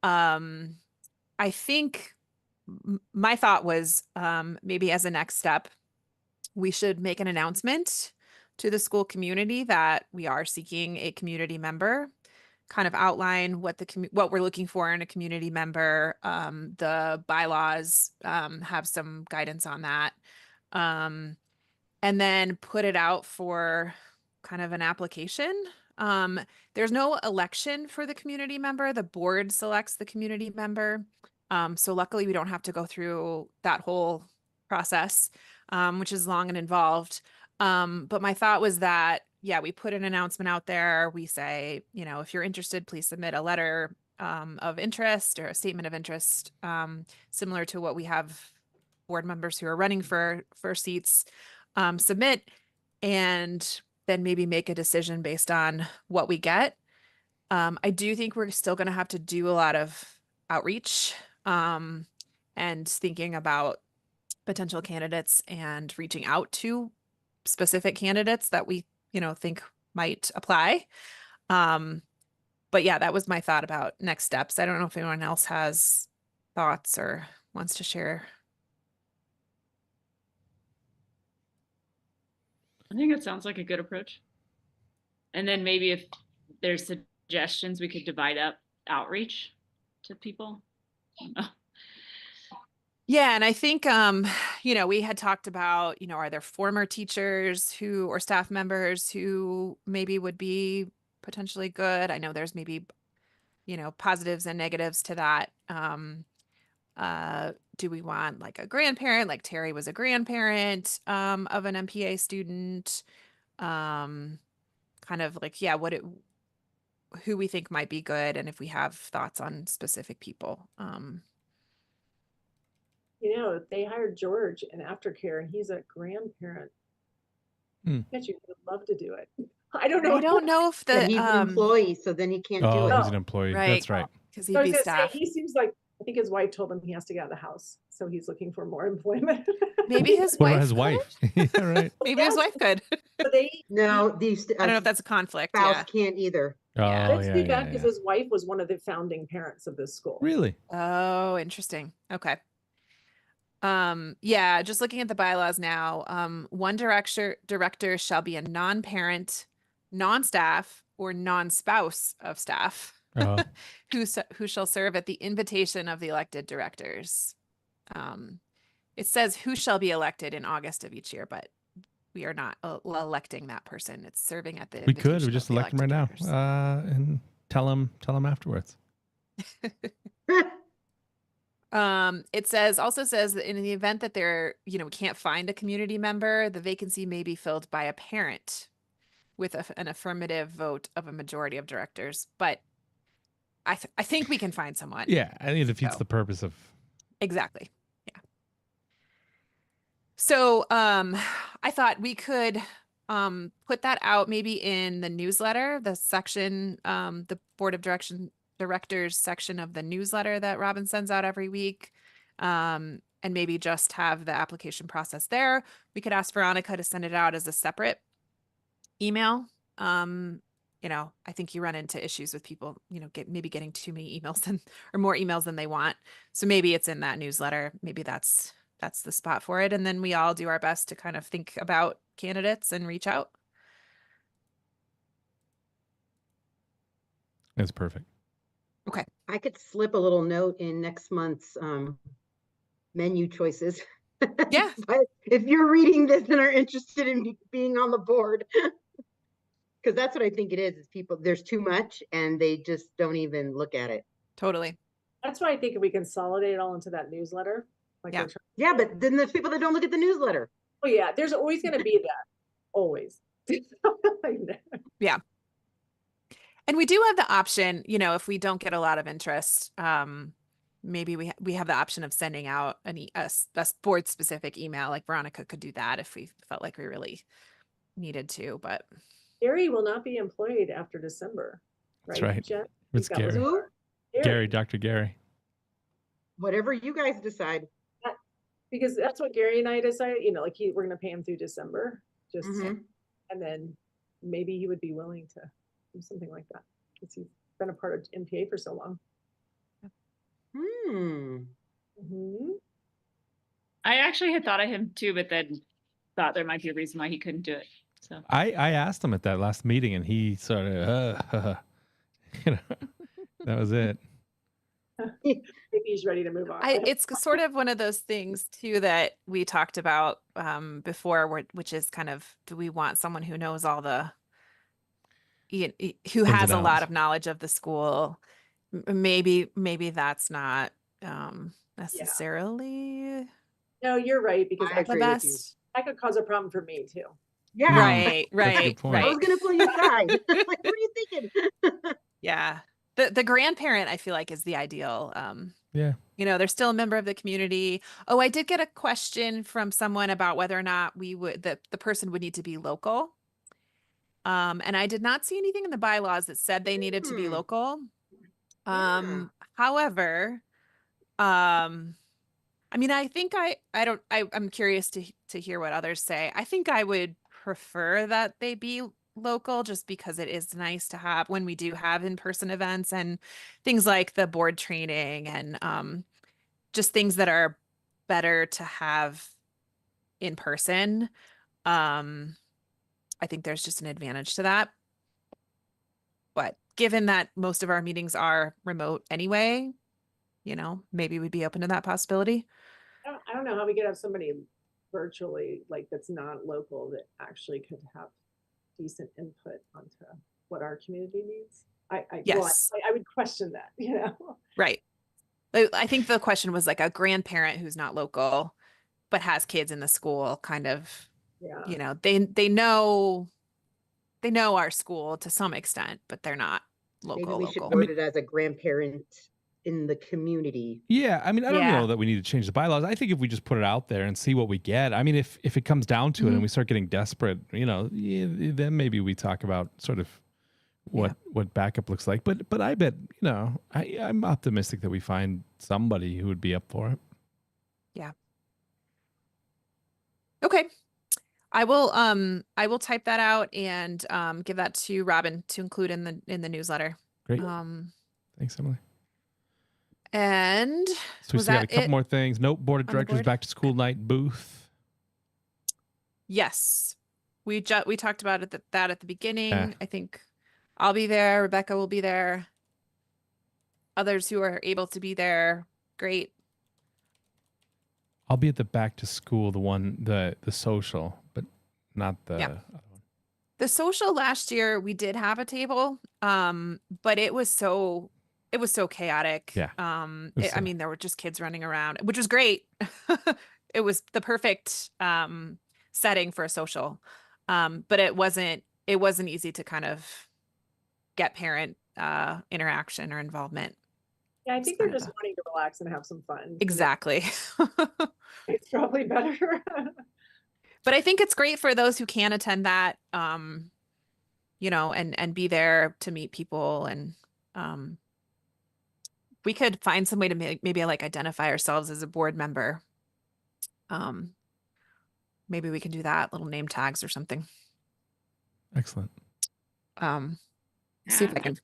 I think my thought was, maybe as a next step, we should make an announcement to the school community that we are seeking a community member, kind of outline what what we're looking for in a community member. The bylaws, have some guidance on that. And then put it out for kind of an application. There's no election for the community member. The board selects the community member. So luckily we don't have to go through that whole process, which is long and involved. But my thought was that, yeah, we put an announcement out there. We say, you know, if you're interested, please submit a letter of interest or a statement of interest, similar to what we have board members who are running for seats submit, and then maybe make a decision based on what we get. I do think we're still going to have to do a lot of outreach and thinking about potential candidates and reaching out to specific candidates that we, you know, think might apply. But yeah, that was my thought about next steps. I don't know if anyone else has thoughts or wants to share. I think it sounds like a good approach. And then maybe if there's suggestions, we could divide up outreach to people. I don't know. Yeah, and I think, you know, we had talked about, you know, are there former teachers who or staff members who maybe would be potentially good? I know there's maybe, you know, positives and negatives to that. Do we want like a grandparent? Like Terry was a grandparent of an MPA student. Kind of like, yeah, who we think might be good, and if we have thoughts on specific people. You know, they hired George in aftercare and he's a grandparent. Hmm. I bet you would love to do it. I don't know. I don't know if But the he's an employee, so then he can't do Oh, it. he's an employee. Right. That's right. because So he'd I was be gonna staff. say, he seems like, I think his wife told him he has to get out of the house, so he's looking for more employment. Maybe his What wife. about his wife? Yeah, right. Maybe his wife could. So they, No, these. I don't know if that's a conflict. Spouse Yeah. can't either. Oh, Yeah. that's yeah, too yeah, bad because yeah. his wife was one of the founding parents of this school. Really? Oh, interesting. Okay. Yeah, just looking at the bylaws now, one director shall be a non-parent, non-staff, or non-spouse of staff Oh, who shall serve at the invitation of the elected directors. It says who shall be elected in August of each year, but we are not electing that person. It's serving at the we could. invitation We of just the elect him right elected now directors. and tell him afterwards. It also says that in the event that we can't find a community member, the vacancy may be filled by a parent with an affirmative vote of a majority of directors. But I think we can find someone. Yeah, I think it defeats So. the purpose of. Exactly. Yeah. So, I thought we could, put that out maybe in the newsletter, the section, the Board of Directors section of the newsletter that Robin sends out every week. And maybe just have the application process there. We could ask Veronica to send it out as a separate email, I think you run into issues with people, maybe getting too many emails or more emails than they want. So maybe it's in that newsletter. Maybe that's the spot for it. And then we all do our best to kind of think about candidates and reach out. That's perfect. I could slip a little note in next month's menu choices. Yeah. But if you're reading this and are interested in being on the board, because that's what I think it is people, there's too much and they just don't even look at it. Totally. That's why I think if we consolidate it all into that newsletter. Like Yeah. we're trying- Yeah, but then there's people that don't look at the newsletter. Oh yeah, there's always going to be that. Always. Yeah. And we do have the option, if we don't get a lot of interest, maybe we have the option of sending out a board specific email. Like Veronica could do that if we felt like we really needed to, but Gary will not be employed after December. That's right. Jen? It's That was Gary. Who? Gary, Dr. Gary. Whatever you guys decide. Because that's what Gary and I decided, like we're going to pay him through December, just, Mhm. and then maybe he would be willing to do something like that. Because he's been a part of MPA for so long. Mhm. I actually had thought of him too, but then thought there might be a reason why he couldn't do it. So I asked him at that last meeting, and he sort of, that was it. Maybe he's ready to move on. it's sort of one of those things too that we talked about before, which is kind of, do we want someone who knows all the, who has and a lot outs. of knowledge of the school? Maybe that's not necessarily No, you're right, because I that the agree with you. best. could cause a problem for me too. Yeah. Right, That's a good right, point. I was right. gonna pull you aside. Like, what are you thinking? Yeah. The grandparent, I feel like, is the ideal. Yeah. They're still a member of the community. Oh, I did get a question from someone about whether or not the person would need to be local. And I did not see anything in the bylaws that said they needed to be Hmm. local. Yeah. However, I mean, I think I'm curious to hear what others say. I think I would prefer that they be local, just because it is nice to have when we do have in-person events and things like the board training and just things that are better to have in person. I think there's just an advantage to that. But given that most of our meetings are remote anyway, maybe we'd be open to that possibility. I don't know how we could have somebody virtually, like that's not local, that actually could have decent input onto what our community needs. Yes. I would question that, Right. I think the question was like a grandparent who's not local, but has kids in the school, kind of, Yeah. they know our school to some extent, but they're not Maybe local. we should word it as a grandparent in the community. Yeah, I mean, I don't Yeah. know that we need to change the bylaws. I think if we just put it out there and see what we get. I mean, if it comes down to it and we start getting desperate, then maybe we talk about sort of what backup looks like. But I bet, I'm optimistic that we find somebody who would be up for it. Yeah. Okay. I will type that out and give that to Robin to include in the newsletter. Great. Thanks, Emily. And So we was still got a that couple it more things. Nope, board of on the directors board? back to school night booth. Yes, we talked about it that at the beginning. Yeah. I think I'll be there. Rebecca will be there. Others who are able to be there, great. I'll be at the back to school, the social, but not the Yeah. other one. The social last year we did have a table, but it was so chaotic. Yeah. I mean, there were just kids running around, which was great. It was the perfect setting for a social, but it wasn't easy to kind of get parent interaction or involvement. Yeah, I think they're just wanting to relax and have some fun. Exactly. It's probably better. But I think it's great for those who can attend that, and be there to meet people, and we could find some way to maybe like identify ourselves as a board member. Maybe we can do that, little name tags or something. Excellent. See if I can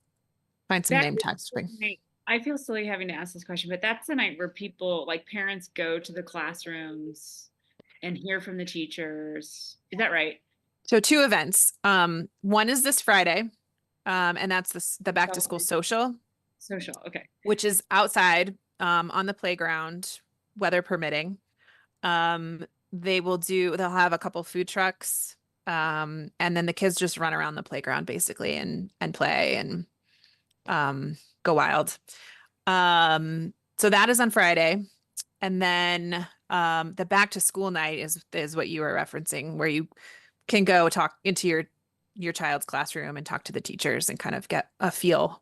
find some That name is tags to bring. night- I feel silly having to ask this question, but that's the night where people, like parents, go to the classrooms and hear from the teachers. Is that right? So 2 events. One is this Friday, and that's the back to school social, Social. Okay. which is outside on the playground, weather permitting. They'll have a couple food trucks, and then the kids just run around the playground basically and play and go wild. So that is on Friday. And then the back to school night is what you were referencing, where you can go talk into your child's classroom and talk to the teachers and kind of get a feel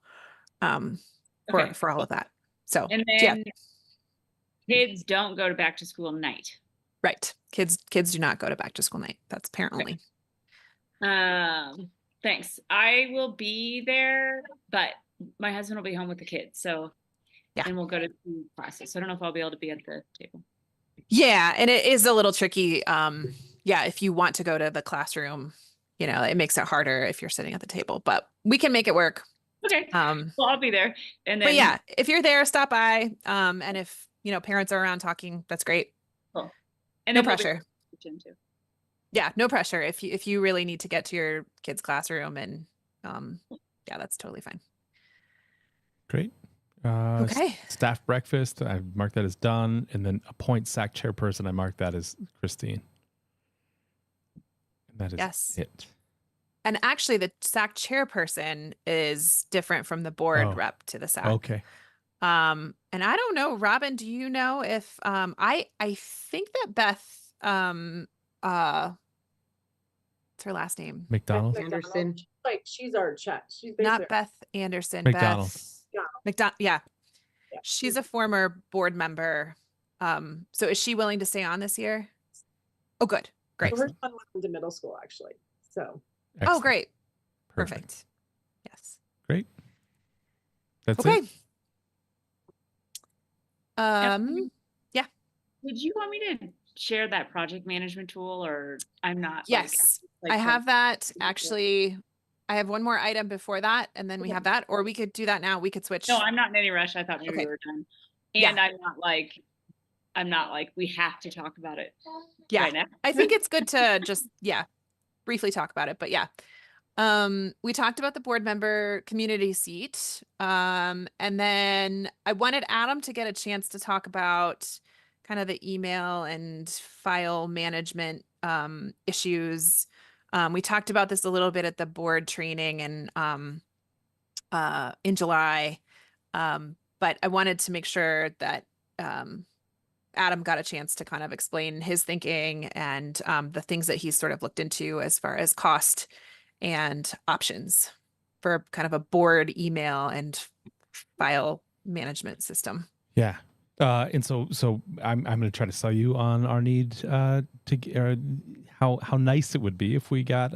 Okay. for all of that. So And yeah, then kids don't go to back to school night. right. Kids do not go to back to school night. That's parent only. Thanks. I will be there, but my husband will be home with the kids. So, Yeah. and we'll go to 2 classes. So I don't know if I'll be able to be at the table. Yeah, and it is a little tricky. Yeah, if you want to go to the classroom, it makes it harder if you're sitting at the table, but we can make it work. Okay. Well, I'll be there. And then, but yeah, if you're there, stop by. And if parents are around talking, that's great. Cool. And No then we'll be pressure. at the gym too. Yeah, no pressure. If you really need to get to your kid's classroom, and yeah, that's totally fine. Great. Okay. Staff breakfast, I marked that as done. And then appoint SAC chairperson, I marked that as Christine. And that is Yes. it. And actually, the SAC chairperson is different from the board Oh. rep to the SAC. Okay. And I don't know, Robin, do you know if I think that Beth what's her last name? McDonald. Anderson. Like she's our chat. She's Not basically Beth Anderson. McDonald. McDonald. Yeah. Yeah. She's a former board member. So is she willing to stay on this year? Oh, good. Great. her son went into middle school actually. So Oh, Excellent. great. Perfect. Yes. Great. That's Okay. it. Did you want me to share that project management tool, or I'm not? Yes. like I have that Okay. actually. I have one more item before that, and then we Okay. have that, or we could do that now. We could switch. No, I'm not in any rush. I thought maybe Okay. we were done. Yeah. And I'm not like we have to talk about it Yeah. right now. I think it's good to just, briefly talk about it, but yeah. We talked about the board member community seat. And then I wanted Adam to get a chance to talk about kind of the email and file management issues. We talked about this a little bit at the board training and in July. But I wanted to make sure that Adam got a chance to kind of explain his thinking and the things that he's sort of looked into as far as cost and options for kind of a board email and file management system. Yeah. And so I'm going to try to sell you on our need to how nice it would be if we got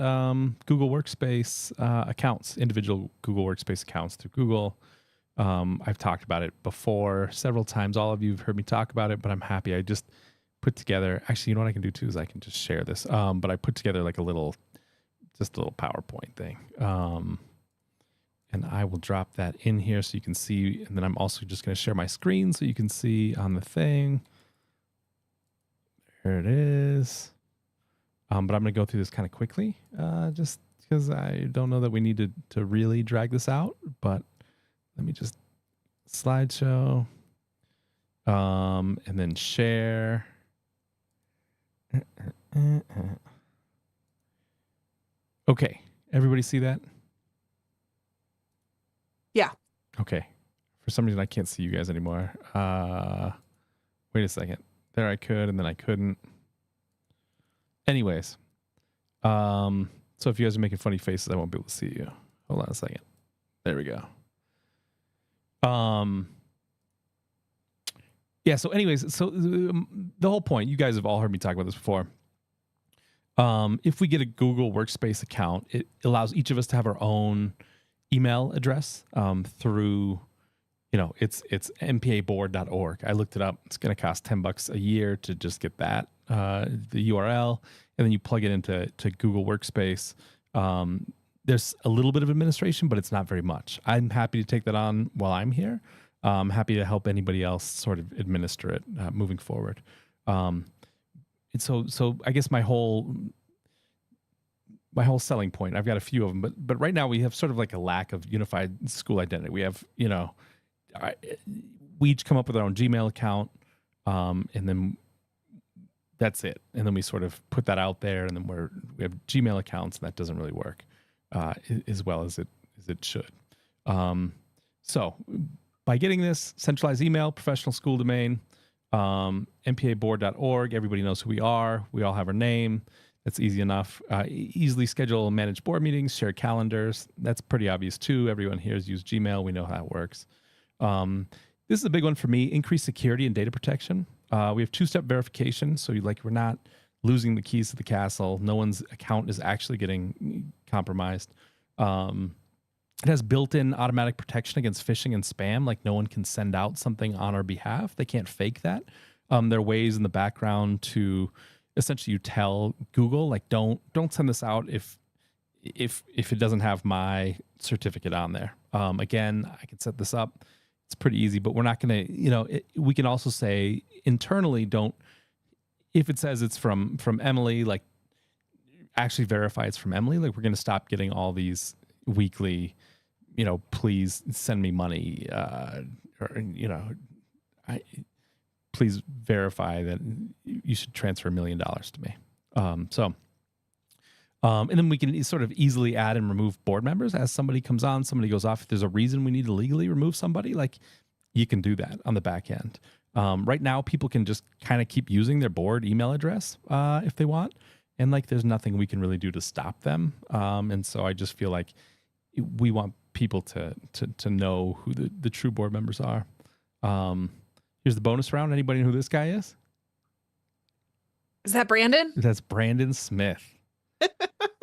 Google Workspace accounts, individual Google Workspace accounts through Google. I've talked about it before several times. All of you have heard me talk about it, but I'm happy. I just put together, actually, you know what I can do too is I can just share this. But I put together like a little PowerPoint thing. And I will drop that in here so you can see. And then I'm also just going to share my screen so you can see on the thing. There it is. But I'm going to go through this kind of quickly, just because I don't know that we need to really drag this out. But let me just slideshow, and then share. Okay, everybody see that? Yeah. Okay. For some reason, I can't see you guys anymore. Wait a second. There I could, and then I couldn't. Anyways. So if you guys are making funny faces, I won't be able to see you. Hold on a second. There we go. Yeah, so anyways, so the whole point, you guys have all heard me talk about this before. If we get a Google Workspace account, it allows each of us to have our own email address through, it's mpaboard.org. I looked it up. It's going to cost $10 a year to just get that, the URL, and then you plug it into Google Workspace. there's a little bit of administration, but it's not very much. I'm happy to take that on while I'm here. I'm happy to help anybody else sort of administer it moving forward. And so I guess my whole selling point, I've got a few of them, but right now we have sort of like a lack of unified school identity. We have, we each come up with our own Gmail account, and then that's it. And then we sort of put that out there, and then we have Gmail accounts, and that doesn't really work as well as it should. So by getting this centralized email, professional school domain, mpaboard.org, everybody knows who we are. We all have our name. That's easy enough. Easily schedule and manage board meetings, share calendars. That's pretty obvious too. Everyone here has used Gmail. We know how it works. This is a big one for me, increased security and data protection. We have two-step verification. So we're not losing the keys to the castle. No one's account is actually getting compromised. It has built-in automatic protection against phishing and spam. Like no one can send out something on our behalf. They can't fake that. There are ways in the background to essentially you tell Google, like, don't send this out if it doesn't have my certificate on there. Again, I can set this up. It's pretty easy, but we're not going to, we can also say internally, if it says it's from Emily, like actually verify it's from Emily. Like we're going to stop getting all these weekly, please send me money, please verify that you should transfer $1 million to me. And then we can sort of easily add and remove board members as somebody comes on, somebody goes off. If there's a reason we need to legally remove somebody, like you can do that on the back end. Right now, people can just kind of keep using their board email address if they want. And like, there's nothing we can really do to stop them. And so I just feel like we want people to know who the true board members are. Here's the bonus round. Anybody know who this guy is? Is that Brandon? That's Brandon Smith.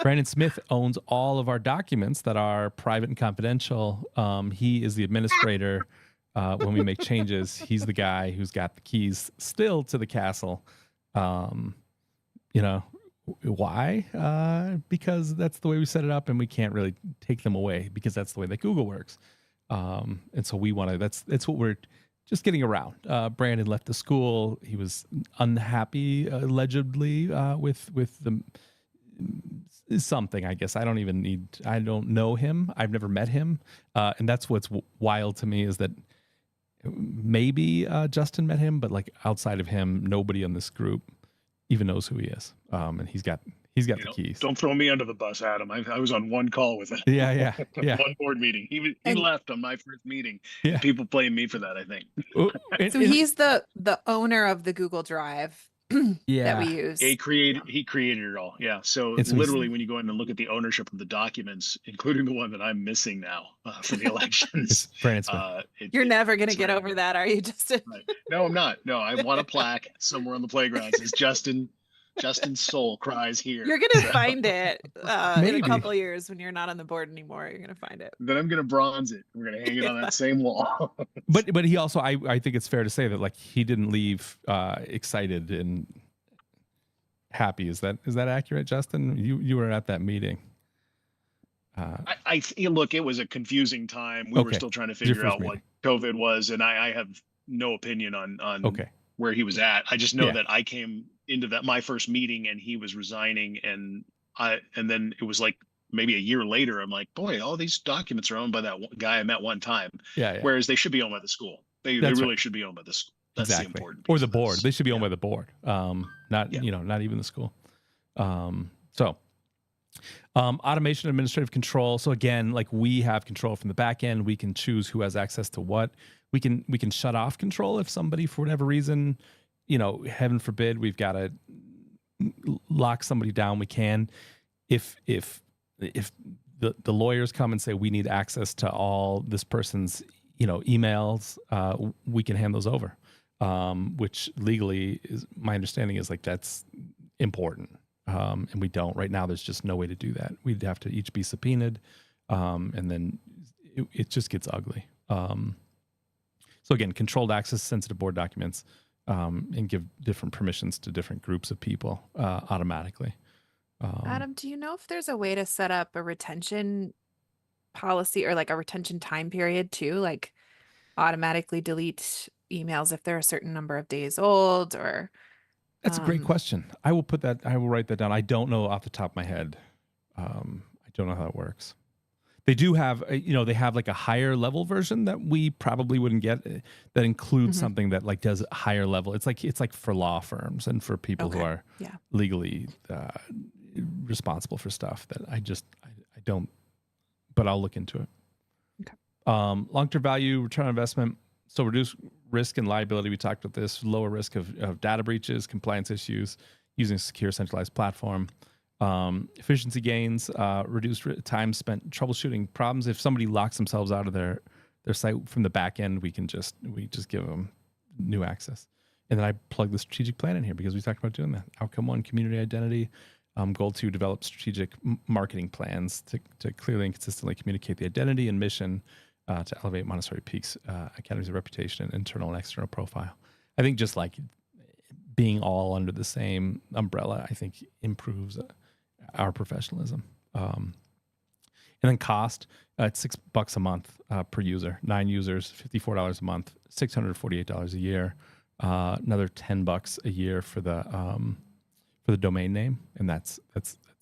Brandon Smith owns all of our documents that are private and confidential. He is the administrator. When we make changes, he's the guy who's got the keys still to the castle. Why? Because that's the way we set it up, and we can't really take them away because that's the way that Google works. And so we want to. That's what we're just getting around. Brandon left the school. He was unhappy, allegedly, with the something. I guess I don't know him. I've never met him, and that's what's wild to me is that maybe Justin met him, but like outside of him, nobody on this group even knows who he is. And he's got the keys. Don't throw me under the bus, Adam. I was on one call with him. Yeah. One board meeting. He left on my first meeting. Yeah. People blame me for that, I think. So he's the owner of the Google Drive that we use. He created it all. Yeah. So It's literally when you go in and look at the ownership of the documents, including the one that I'm missing now for the elections. Brandon Smith. You're never going to get over that, are you, Justin? Right. No, I'm not. No, I want a plaque somewhere on the playground. It says Justin's soul cries here. You're going to find it in a Maybe. couple of years when you're not on the board anymore. You're going to find it. Then I'm going to bronze it. We're going to hang it on that same wall. But he also, I think it's fair to say that like he didn't leave excited and happy. Is that accurate, Justin? You were at that meeting. I look, it was a confusing time. We were Okay. still trying to It's your figure first out what COVID was, and I have no opinion on Okay. where he was at. I just know Yeah. that I came into my first meeting and he was resigning, and then it was like maybe a year later, I'm like, boy, all these documents are owned by that guy I met one time. Yeah. Whereas they should be owned by the school. They That's really right. should be owned by the school. That's the Exactly. important Or piece the of board. this. They should be owned Yeah. by the board. Not even the school. Automation administrative control. So again, like we have control from the back end. We can choose who has access to what. We can shut off control if somebody, for whatever reason, heaven forbid, we've got to lock somebody down. We can. If the lawyers come and say we need access to all this person's emails, we can hand those over. Which legally is my understanding is like that's important. And we don't right now. There's just no way to do that. We'd have to each be subpoenaed, and then it just gets ugly. So again, controlled access, sensitive board documents, and give different permissions to different groups of people automatically. Adam, do you know if there's a way to set up a retention policy or like a retention time period too? Like automatically delete emails if they're a certain number of days old or That's a great question. I will write that down. I don't know off the top of my head. I don't know how it works. They do have, they have like a higher level version that we probably wouldn't get that includes something that like does higher level. It's like for law firms and for people who are legally responsible for stuff that I don't, but I'll look into it. Okay. Long-term value, return on investment. So reduce risk and liability. We talked about this. Lower risk of data breaches, compliance issues, using a secure centralized platform. Efficiency gains, reduced time spent troubleshooting problems. If somebody locks themselves out of their site from the back end, we just give them new access. And then I plug the strategic plan in here because we talked about doing that. Outcome 1, community identity. Goal 2, develop strategic marketing plans to clearly and consistently communicate the identity and mission to elevate Montessori Peak's Academy's reputation and internal and external profile. I think just like being all under the same umbrella, I think improves our professionalism. And then cost, it's $6 a month per user, 9 users, $54 a month, $648 a year, another $10 a year for the domain name, and that's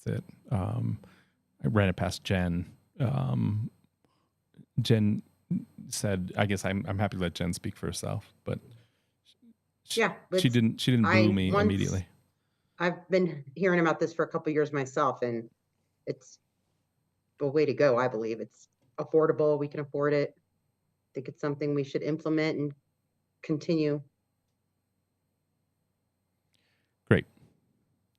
it. I ran it past Jen. Jen said, I guess I'm happy to let Jen speak for herself, but she didn't boo me immediately. I've been hearing about this for a couple of years myself, and it's the way to go. I believe it's affordable. We can afford it. I think it's something we should implement and continue. Great.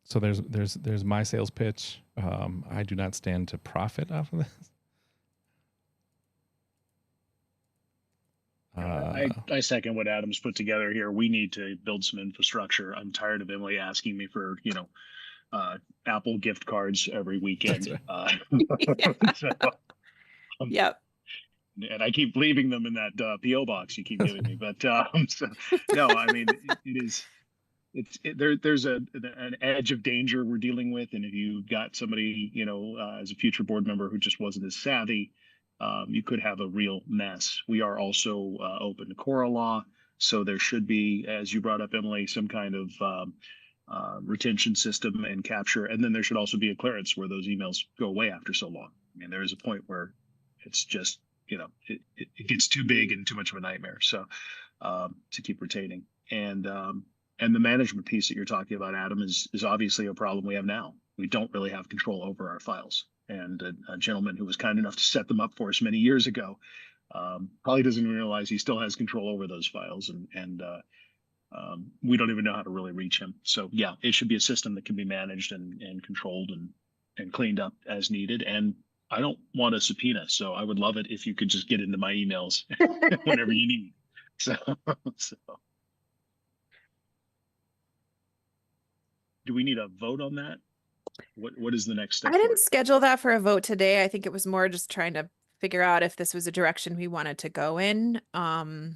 So there's my sales pitch. I do not stand to profit off of this. I second what Adam's put together here. We need to build some infrastructure. I'm tired of Emily asking me for, Apple gift cards every weekend. So, Yep. and I keep leaving them in that PO box you keep giving me. But so, no, I mean, there's an edge of danger we're dealing with, and if you got somebody, as a future board member who just wasn't as savvy, you could have a real mess. We are also open to Cora law, so there should be, as you brought up, Emily, some kind of retention system and capture, and then there should also be a clearance where those emails go away after so long. I mean, there is a point where it's just, it gets too big and too much of a nightmare. So to keep retaining, and the management piece that you're talking about, Adam, is obviously a problem we have now. We don't really have control over our files. And a gentleman who was kind enough to set them up for us many years ago probably doesn't realize he still has control over those files, and we don't even know how to really reach him. So yeah, it should be a system that can be managed and controlled and cleaned up as needed. And I don't want a subpoena, so I would love it if you could just get into my emails whenever you need. So do we need a vote on that? What is the next step? I didn't schedule that for a vote today. I think it was more just trying to figure out if this was a direction we wanted to go in. I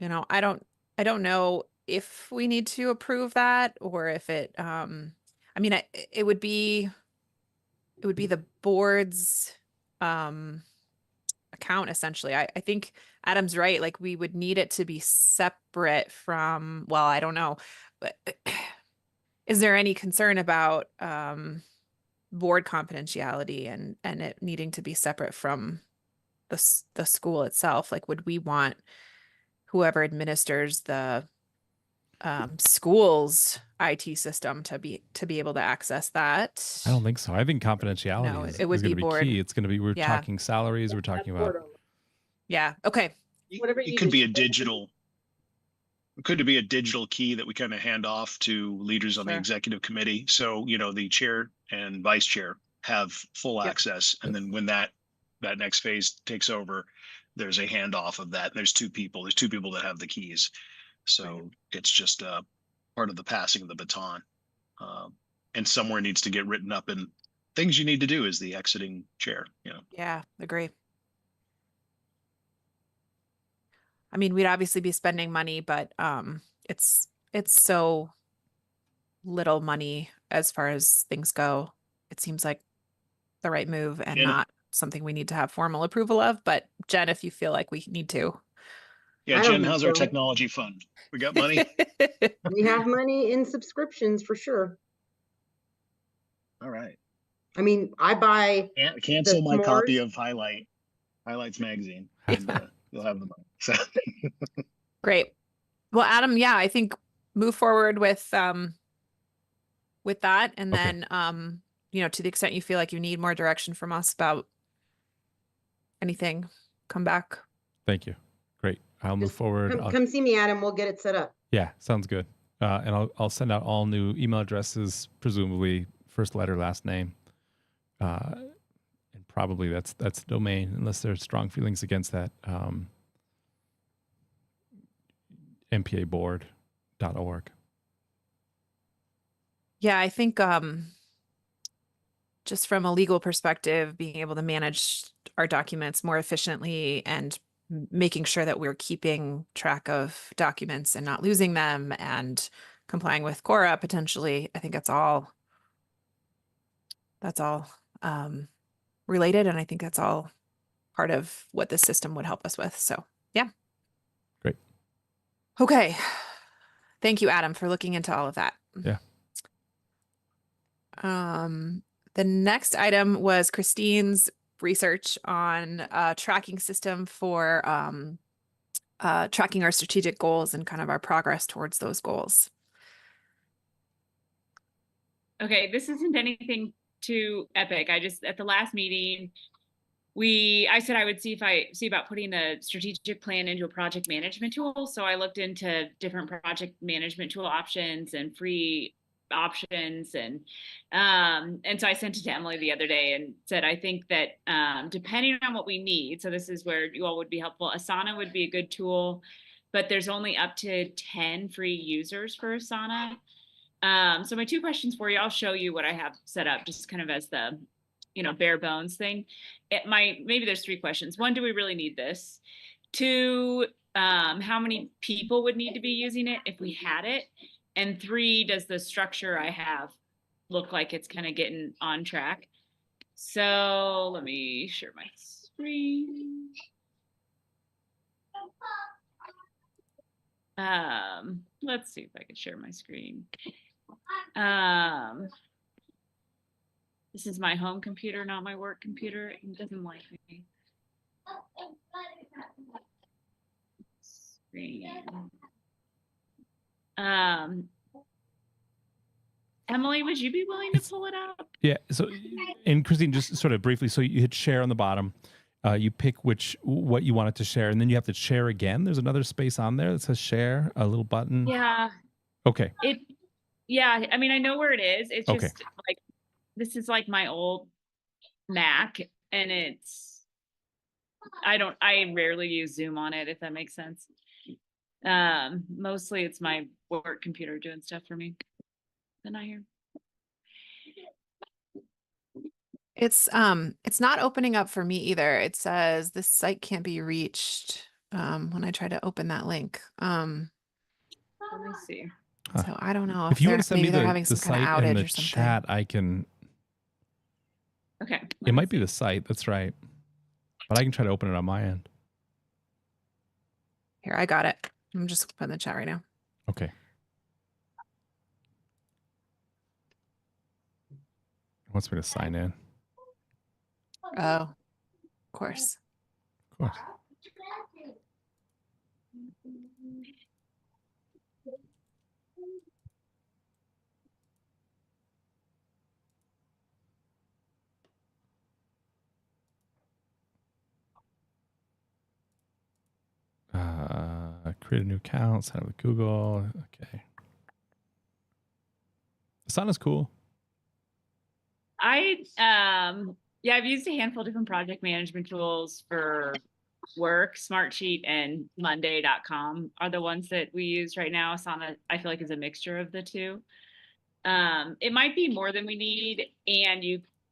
don't know if we need to approve that or if it it would be the board's account essentially. I think Adam's right. Like we would need it to be separate from, well, I don't know, but is there any concern about board confidentiality and it needing to be separate from the school itself? Like, would we want whoever administers the school's IT system to be able to access that? I don't think so. I think confidentiality No, is it would is gonna be be board. key. It's going to be, we're Yeah. talking salaries. We're talking about, Yeah. Okay. Whatever It you could be a just- digital. Could it be a digital key that we kind of hand off to leaders on the Sure. executive committee? So, the chair and vice chair have full Yep. access. And then when that next phase takes over, there's a handoff of that. There's two people that have the keys. So it's just part of the passing of the baton. And somewhere needs to get written up in things you need to do as the exiting chair, Yeah. Agree. I mean, we'd obviously be spending money, but it's so little money as far as things go. it seems like the right move and Yeah. not something we need to have formal approval of. But Jen, if you feel like we need to. Yeah, I don't Jen, think how's our so. technology fund? We got money? We have money in subscriptions for sure. All right. I mean, I buy Cancel my copy s'mores. of Highlights magazine, and you'll have the money. So Great. Well, Adam, yeah, I think move forward with that. And Okay. then, you know, to the extent you feel like you need more direction from us about anything, come back. Thank you. Great. I'll move Just forward. Come see me, Adam. We'll get it set up. Yeah, sounds good. And I'll send out all new email addresses, presumably first letter, last name. And probably that's the domain, unless there's strong feelings against that. MPAboard.org. Yeah, I think just from a legal perspective, being able to manage our documents more efficiently and making sure that we're keeping track of documents and not losing them and complying with Cora potentially, I think that's all related. And I think that's all part of what this system would help us with. So yeah. Great. Okay. Thank you, Adam, for looking into all of that. Yeah. The next item was Christine's research on a tracking system for tracking our strategic goals and kind of our progress towards those goals. Okay, this isn't anything too epic. I just, at the last meeting, I said I would see about putting the strategic plan into a project management tool. So I looked into different project management tool options and free options. And so I sent it to Emily the other day and said, I think that depending on what we need, so this is where you all would be helpful. Asana would be a good tool, but there's only up to 10 free users for Asana. So my two questions for you, I'll show you what I have set up just kind of as the, you know, bare bones thing. Maybe there's three questions. One, do we really need this? Two, how many people would need to be using it if we had it? And three, does the structure I have look like it's kind of getting on track? So let me share my screen. Let's see if I can share my screen. This is my home computer, not my work computer. It doesn't like me. Screen. Emily, would you be willing to pull it up? Yeah. So, and Christine, just sort of briefly, so you hit share on the bottom. You pick what you want it to share, and then you have to share again. There's another space on there that says share, a little button. Yeah. Okay. Yeah. I mean, I know where it is. It's Okay. just like, this is like my old Mac, and I rarely use Zoom on it, if that makes sense. Mostly it's my work computer doing stuff for me. Then I hear. It's not opening up for me either. It says this site can't be reached when I try to open that link. Let me see. So I don't know If you want to send me they're the having some kind site of in outage the or something. chat, I can. Okay. It might be the site. That's right. But I can try to open it on my end. Here, I got it. I'm just putting in the chat right now. Okay. It wants me to sign in. Oh, of course. Of course. Create a new account, sign up with Google. Okay. Asana's cool. Yeah, I've used a handful of different project management tools for work. Smartsheet and Monday.com are the ones that we use right now. Asana, I feel like, is a mixture of the two. It might be more than we need, and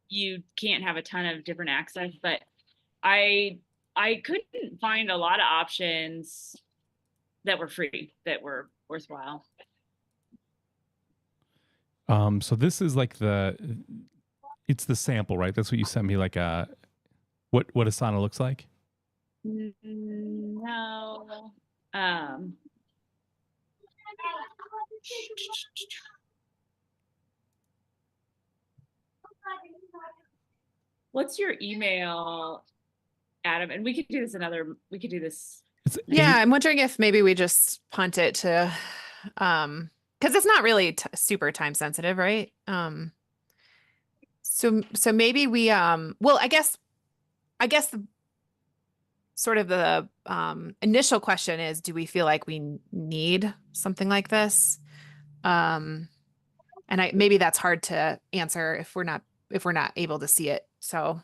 you can't have a ton of different access, but I couldn't find a lot of options that were free, that were worthwhile. So this is like It's the sample, right? That's what you sent me, like what Asana looks like. No. What's your email, Adam? And we could do this. It's Yeah, I'm wondering if maybe we just punt it to, because it's not really super time sensitive, right? So maybe we, well, I guess the sort of the initial question is, do we feel like we need something like this? And maybe that's hard to answer if we're not able to see it. So,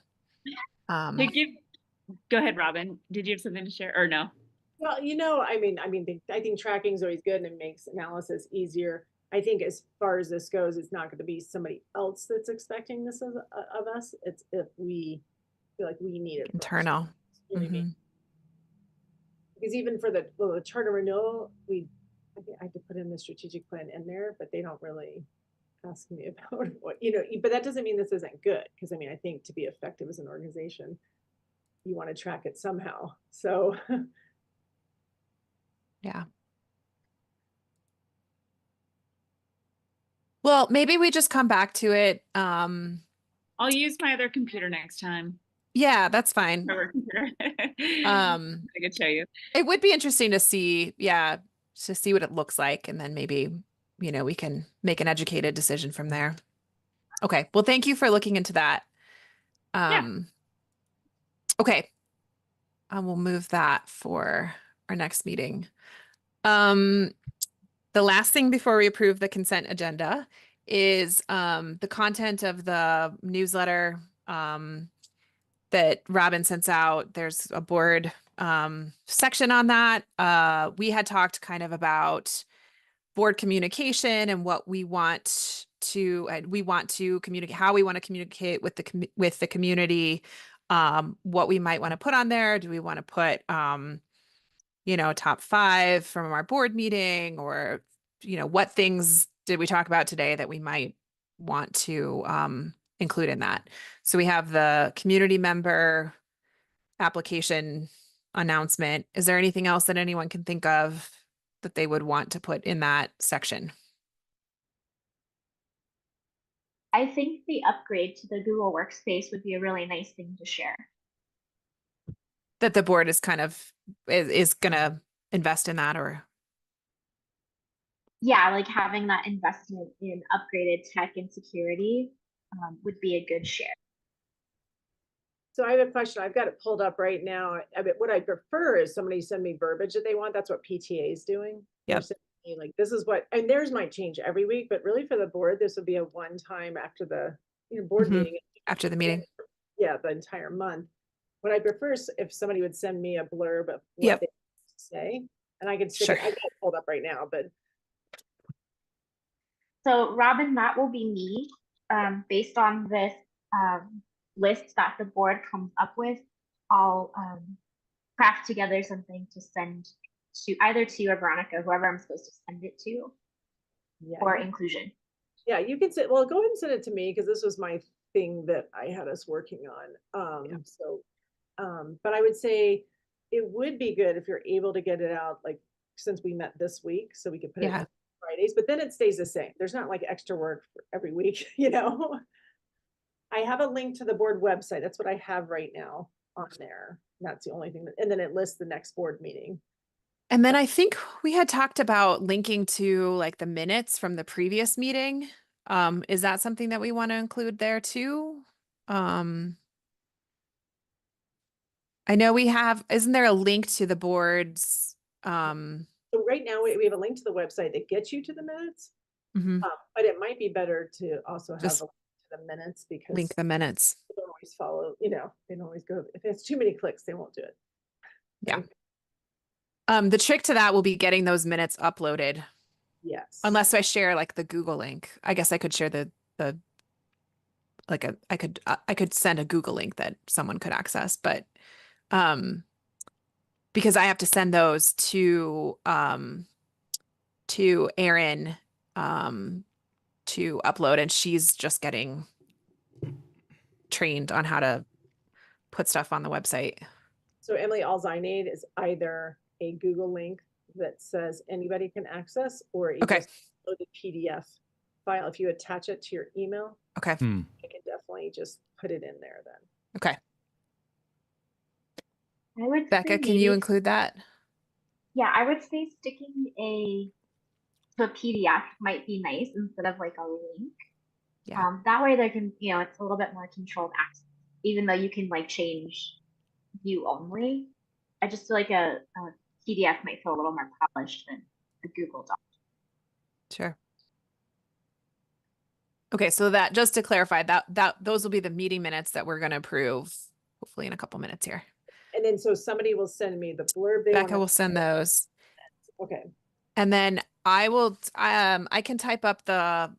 Go ahead, Robin. Did you have something to share or no? Well, I think tracking is always good and it makes analysis easier. I think as far as this goes, it's not going to be somebody else that's expecting this of us. It's if we feel like we need it. first. internal. You know what I mean? Mhm. Because even for the charter renewal, I had to put in the strategic plan in there, but they don't really ask me about what, but that doesn't mean this isn't good. Because I think to be effective as an organization, you want to track it somehow. So Yeah. Well, maybe we just come back to it. I'll use my other computer next time. Yeah, that's fine. My work computer. I could show you. It would be interesting to see, to see what it looks like, and then maybe, we can make an educated decision from there. Okay. Well, thank you for looking into that. Okay. I will move that for our next meeting. The last thing before we approve the consent agenda is the content of the newsletter that Robin sends out. There's a board section on that. We had talked kind of about board communication and what we want to communicate, how we want to communicate with the community, what we might want to put on there. Do we want to put top 5 from our board meeting, or what things did we talk about today that we might want to include in that? So we have the community member application announcement. Is there anything else that anyone can think of that they would want to put in that section? I think the upgrade to the Google Workspace would be a really nice thing to share. That the board is kind of is gonna invest in that, or Yeah, like having that investment in upgraded tech and security would be a good share. So I have a question. I've got it pulled up right now. What I prefer is somebody send me verbiage that they want. That's what PTA is doing. They're Yep. sending me, like, this is what, and theirs might change every week, but really for the board, this would be a one time after the board Mhm. meeting. after the meeting. Yeah, the entire month. What I prefer is if somebody would send me a blurb of what Yep. they say, and I can stick Sure. it. I got it pulled up right now, but So Robin, that will be me. Based on this list that the board comes up with, I'll craft together something to send to either to you or Veronica, whoever I'm supposed to send it to, yeah. for inclusion. Yeah, you can say, well, go ahead and send it to me because this was my thing that I had us working on. But I would say it would be good if you're able to get it out, like, since we met this week, so we could put it Yeah. on Fridays, but then it stays the same. There's not like extra work for every week, I have a link to the board website. That's what I have right now on there. That's the only thing and then it lists the next board meeting. And then I think we had talked about linking to like the minutes from the previous meeting. Is that something that we want to include there too? I know isn't there a link to the board's, So right now we have a link to the website that gets you to the minutes, mhm, but it might be better to also have Just a link to the minutes because link the minutes. they don't always follow, they don't always go, if it's too many clicks, they won't do it. Yeah. The trick to that will be getting those minutes uploaded. Yes. Unless I share like the Google link. I guess I could share I could send a Google link that someone could access, but because I have to send those to Erin to upload, and she's just getting trained on how to put stuff on the website. So Emily, all I need is either a Google link that says anybody can access, or you Okay. just load the PDF file. If you attach it to your email, Okay. I can definitely just put it in there then. Okay. I would Becca, say can you maybe- include that? Yeah, I would say sticking to a PDF might be nice instead of like a link. Yeah. That way they can, it's a little bit more controlled access, even though you can like change view only. I just feel like a PDF might feel a little more polished than a Google Doc. Sure. Okay, so that, just to clarify, that those will be the meeting minutes that we're going to approve hopefully in a couple minutes here. And then so somebody will send me the blurb. They Becca wanna- will send those. Okay. And then I will, I can type up the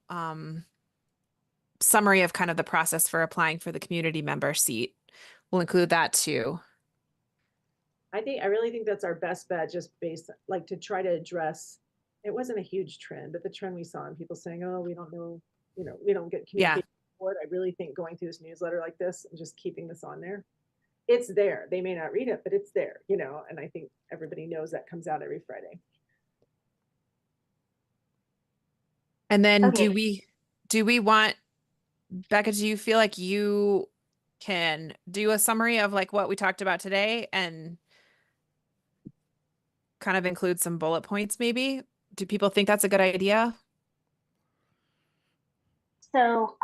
summary of kind of the process for applying for the community member seat. We'll include that too. I really think that's our best bet, just based, like, to try to address, it wasn't a huge trend, but the trend we saw in people saying, oh, we don't know, we don't get Yeah. communication support. I really think going through this newsletter like this and just keeping this on there, it's there. They may not read it, but it's there, and I think everybody knows that comes out every Friday. And then Okay. do we want, Becca, do you feel like you can do a summary of like what we talked about today and kind of include some bullet points maybe? Do people think that's a good idea? So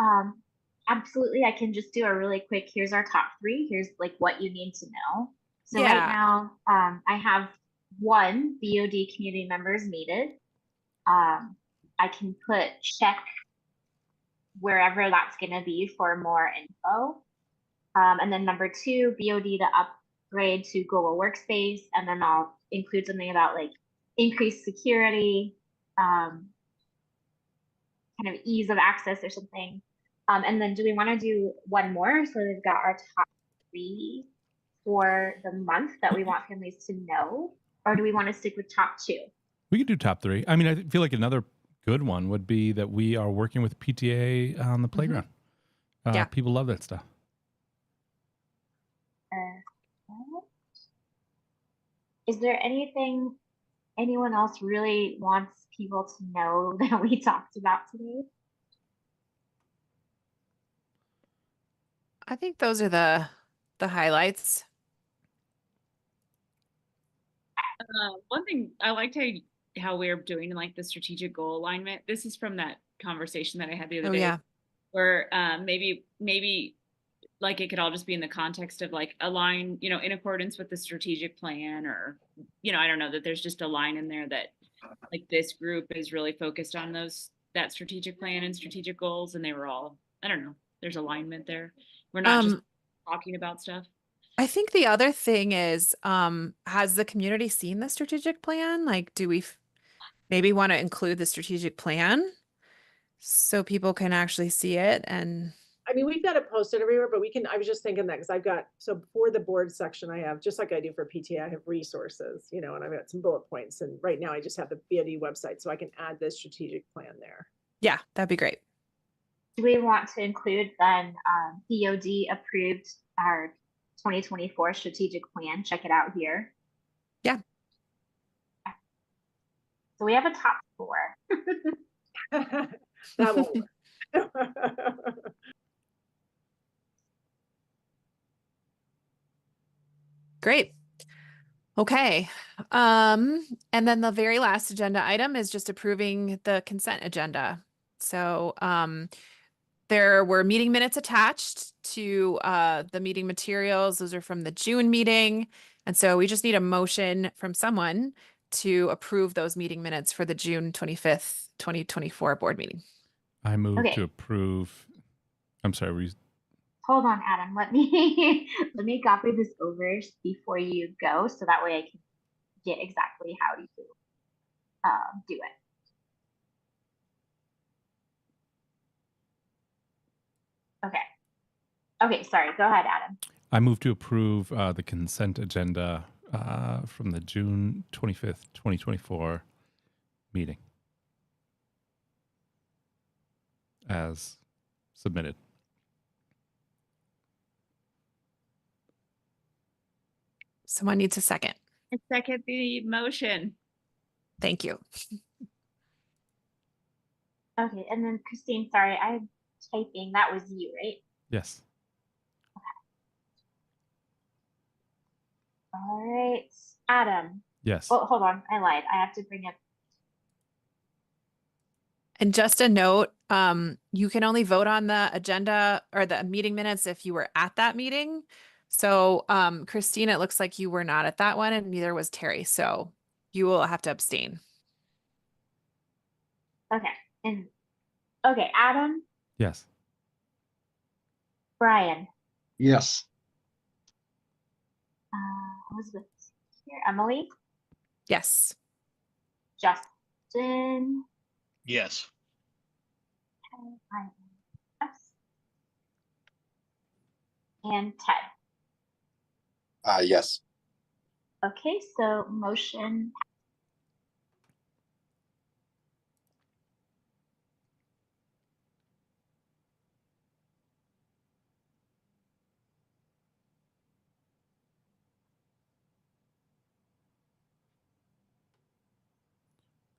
absolutely, I can just do a really quick, here's our top 3, here's like what you need to know. So Yeah. right now, I have 1 BOD community members needed. I can put check wherever that's going to be for more info. And then number 2, BOD to upgrade to Google Workspace. And then I'll include something about like increased security, kind of ease of access or something. And then do we want to do one more? So we've got our top 3 for the month that we want families to know, or do we want to stick with top 2? We could do top 3. I mean, I feel like another good one would be that we are working with PTA on the playground. Yeah. People love that stuff. Is there anything anyone else really wants people to know that we talked about today? I think those are the highlights. One thing I liked how we're doing like the strategic goal alignment. This is from that conversation that I had the other Oh day, yeah. where maybe like it could all just be in the context of like align, in accordance with the strategic plan, or I don't know, that there's just a line in there that like this group is really focused on that strategic plan and strategic goals, and they were all, I don't know, there's alignment there. We're not just talking about stuff. I think the other thing is, has the community seen the strategic plan? Like, do we maybe want to include the strategic plan so people can actually see it? And I mean, we've got it posted everywhere, but I was just thinking that because so for the board section, I have, just like I do for PTA, I have resources, and I've got some bullet points. And right now I just have the BOD website, so I can add the strategic plan there. yeah, that'd be great. Do we want to include then BOD approved our 2024 strategic plan? Check it out here. Yeah. So we have a top 4. That won't work. Great. Okay. And then the very last agenda item is just approving the consent agenda. So there were meeting minutes attached to the meeting materials. Those are from the June meeting. And so we just need a motion from someone to approve those meeting minutes for the June 25th, 2024 board meeting. I move Okay. to approve. I'm sorry. Were you... Hold on, Adam. Let me copy this over before you go, so that way I can get exactly how you do it. Okay, sorry. Go ahead, Adam. I move to approve the consent agenda from the June 25th, 2024 meeting as submitted. Someone needs a second. I second the motion. Thank you. Okay, and then Christine, sorry, I'm typing. That was you, right? Yes. All right, Adam. Yes. Oh, hold on, I lied. I have to bring up. And just a note, you can only vote on the agenda or the meeting minutes if you were at that meeting. So, Christine, it looks like you were not at that one, and neither was Terry. So you will have to abstain. Okay, and okay, Adam, Yes. Brian, Yes. Elizabeth here, Emily, Yes. Justin, Yes. I am yes, and Ted. Yes. Okay, so motion.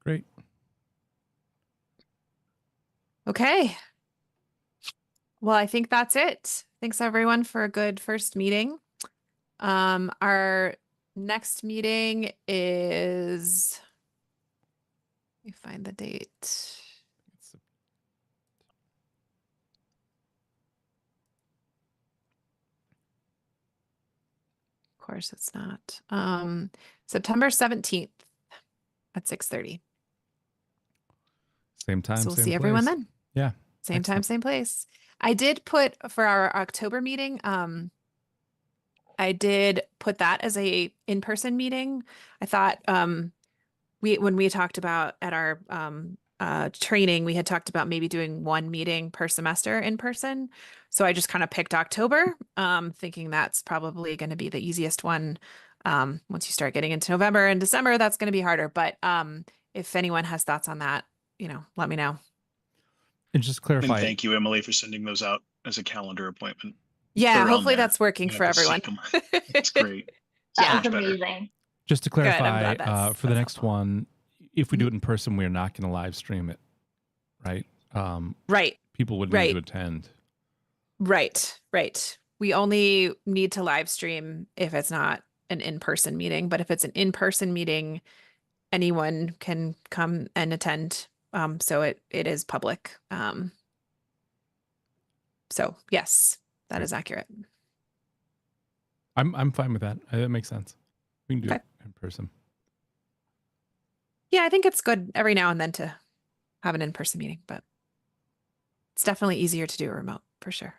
Great. Okay. Well, I think that's it. Thanks everyone for a good first meeting. Our next meeting is, let me find the date. It's- Of course, it's not. September 17th at 6:30. Same time, So we'll same see everyone place. then. Yeah. Same time, Excellent. same place. I did put for our October meeting, I did put that as a in-person meeting. I thought when we talked about at our training, we had talked about maybe doing one meeting per semester in person. So I just kind of picked October, thinking that's probably going to be the easiest one. Once you start getting into November and December, that's going to be harder. But if anyone has thoughts on that, let me know. And just And clarify. thank you, Emily, for sending those out as a calendar appointment. Yeah, They're on hopefully there. that's working You for have to everyone. sync 'em. It's great. That Yeah. was Much better. amazing. Just to Good, I'm clarify, glad that's for the next helpful. one, if we do Mhm. it in person, we're not going to live stream it, right? Right. People would need Right. to attend. Right. We only need to live stream if it's not an in-person meeting, but if it's an in-person meeting, anyone can come and attend. So it is public. So yes, that Great. is accurate. I'm fine with that. That makes sense. We can do Okay. it in person. Yeah, I think it's good every now and then to have an in-person meeting, but it's definitely easier to do a remote for sure.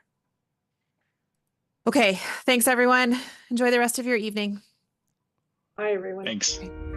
Okay, thanks everyone. Enjoy the rest of your evening. Hi, everyone. Thanks. Okay.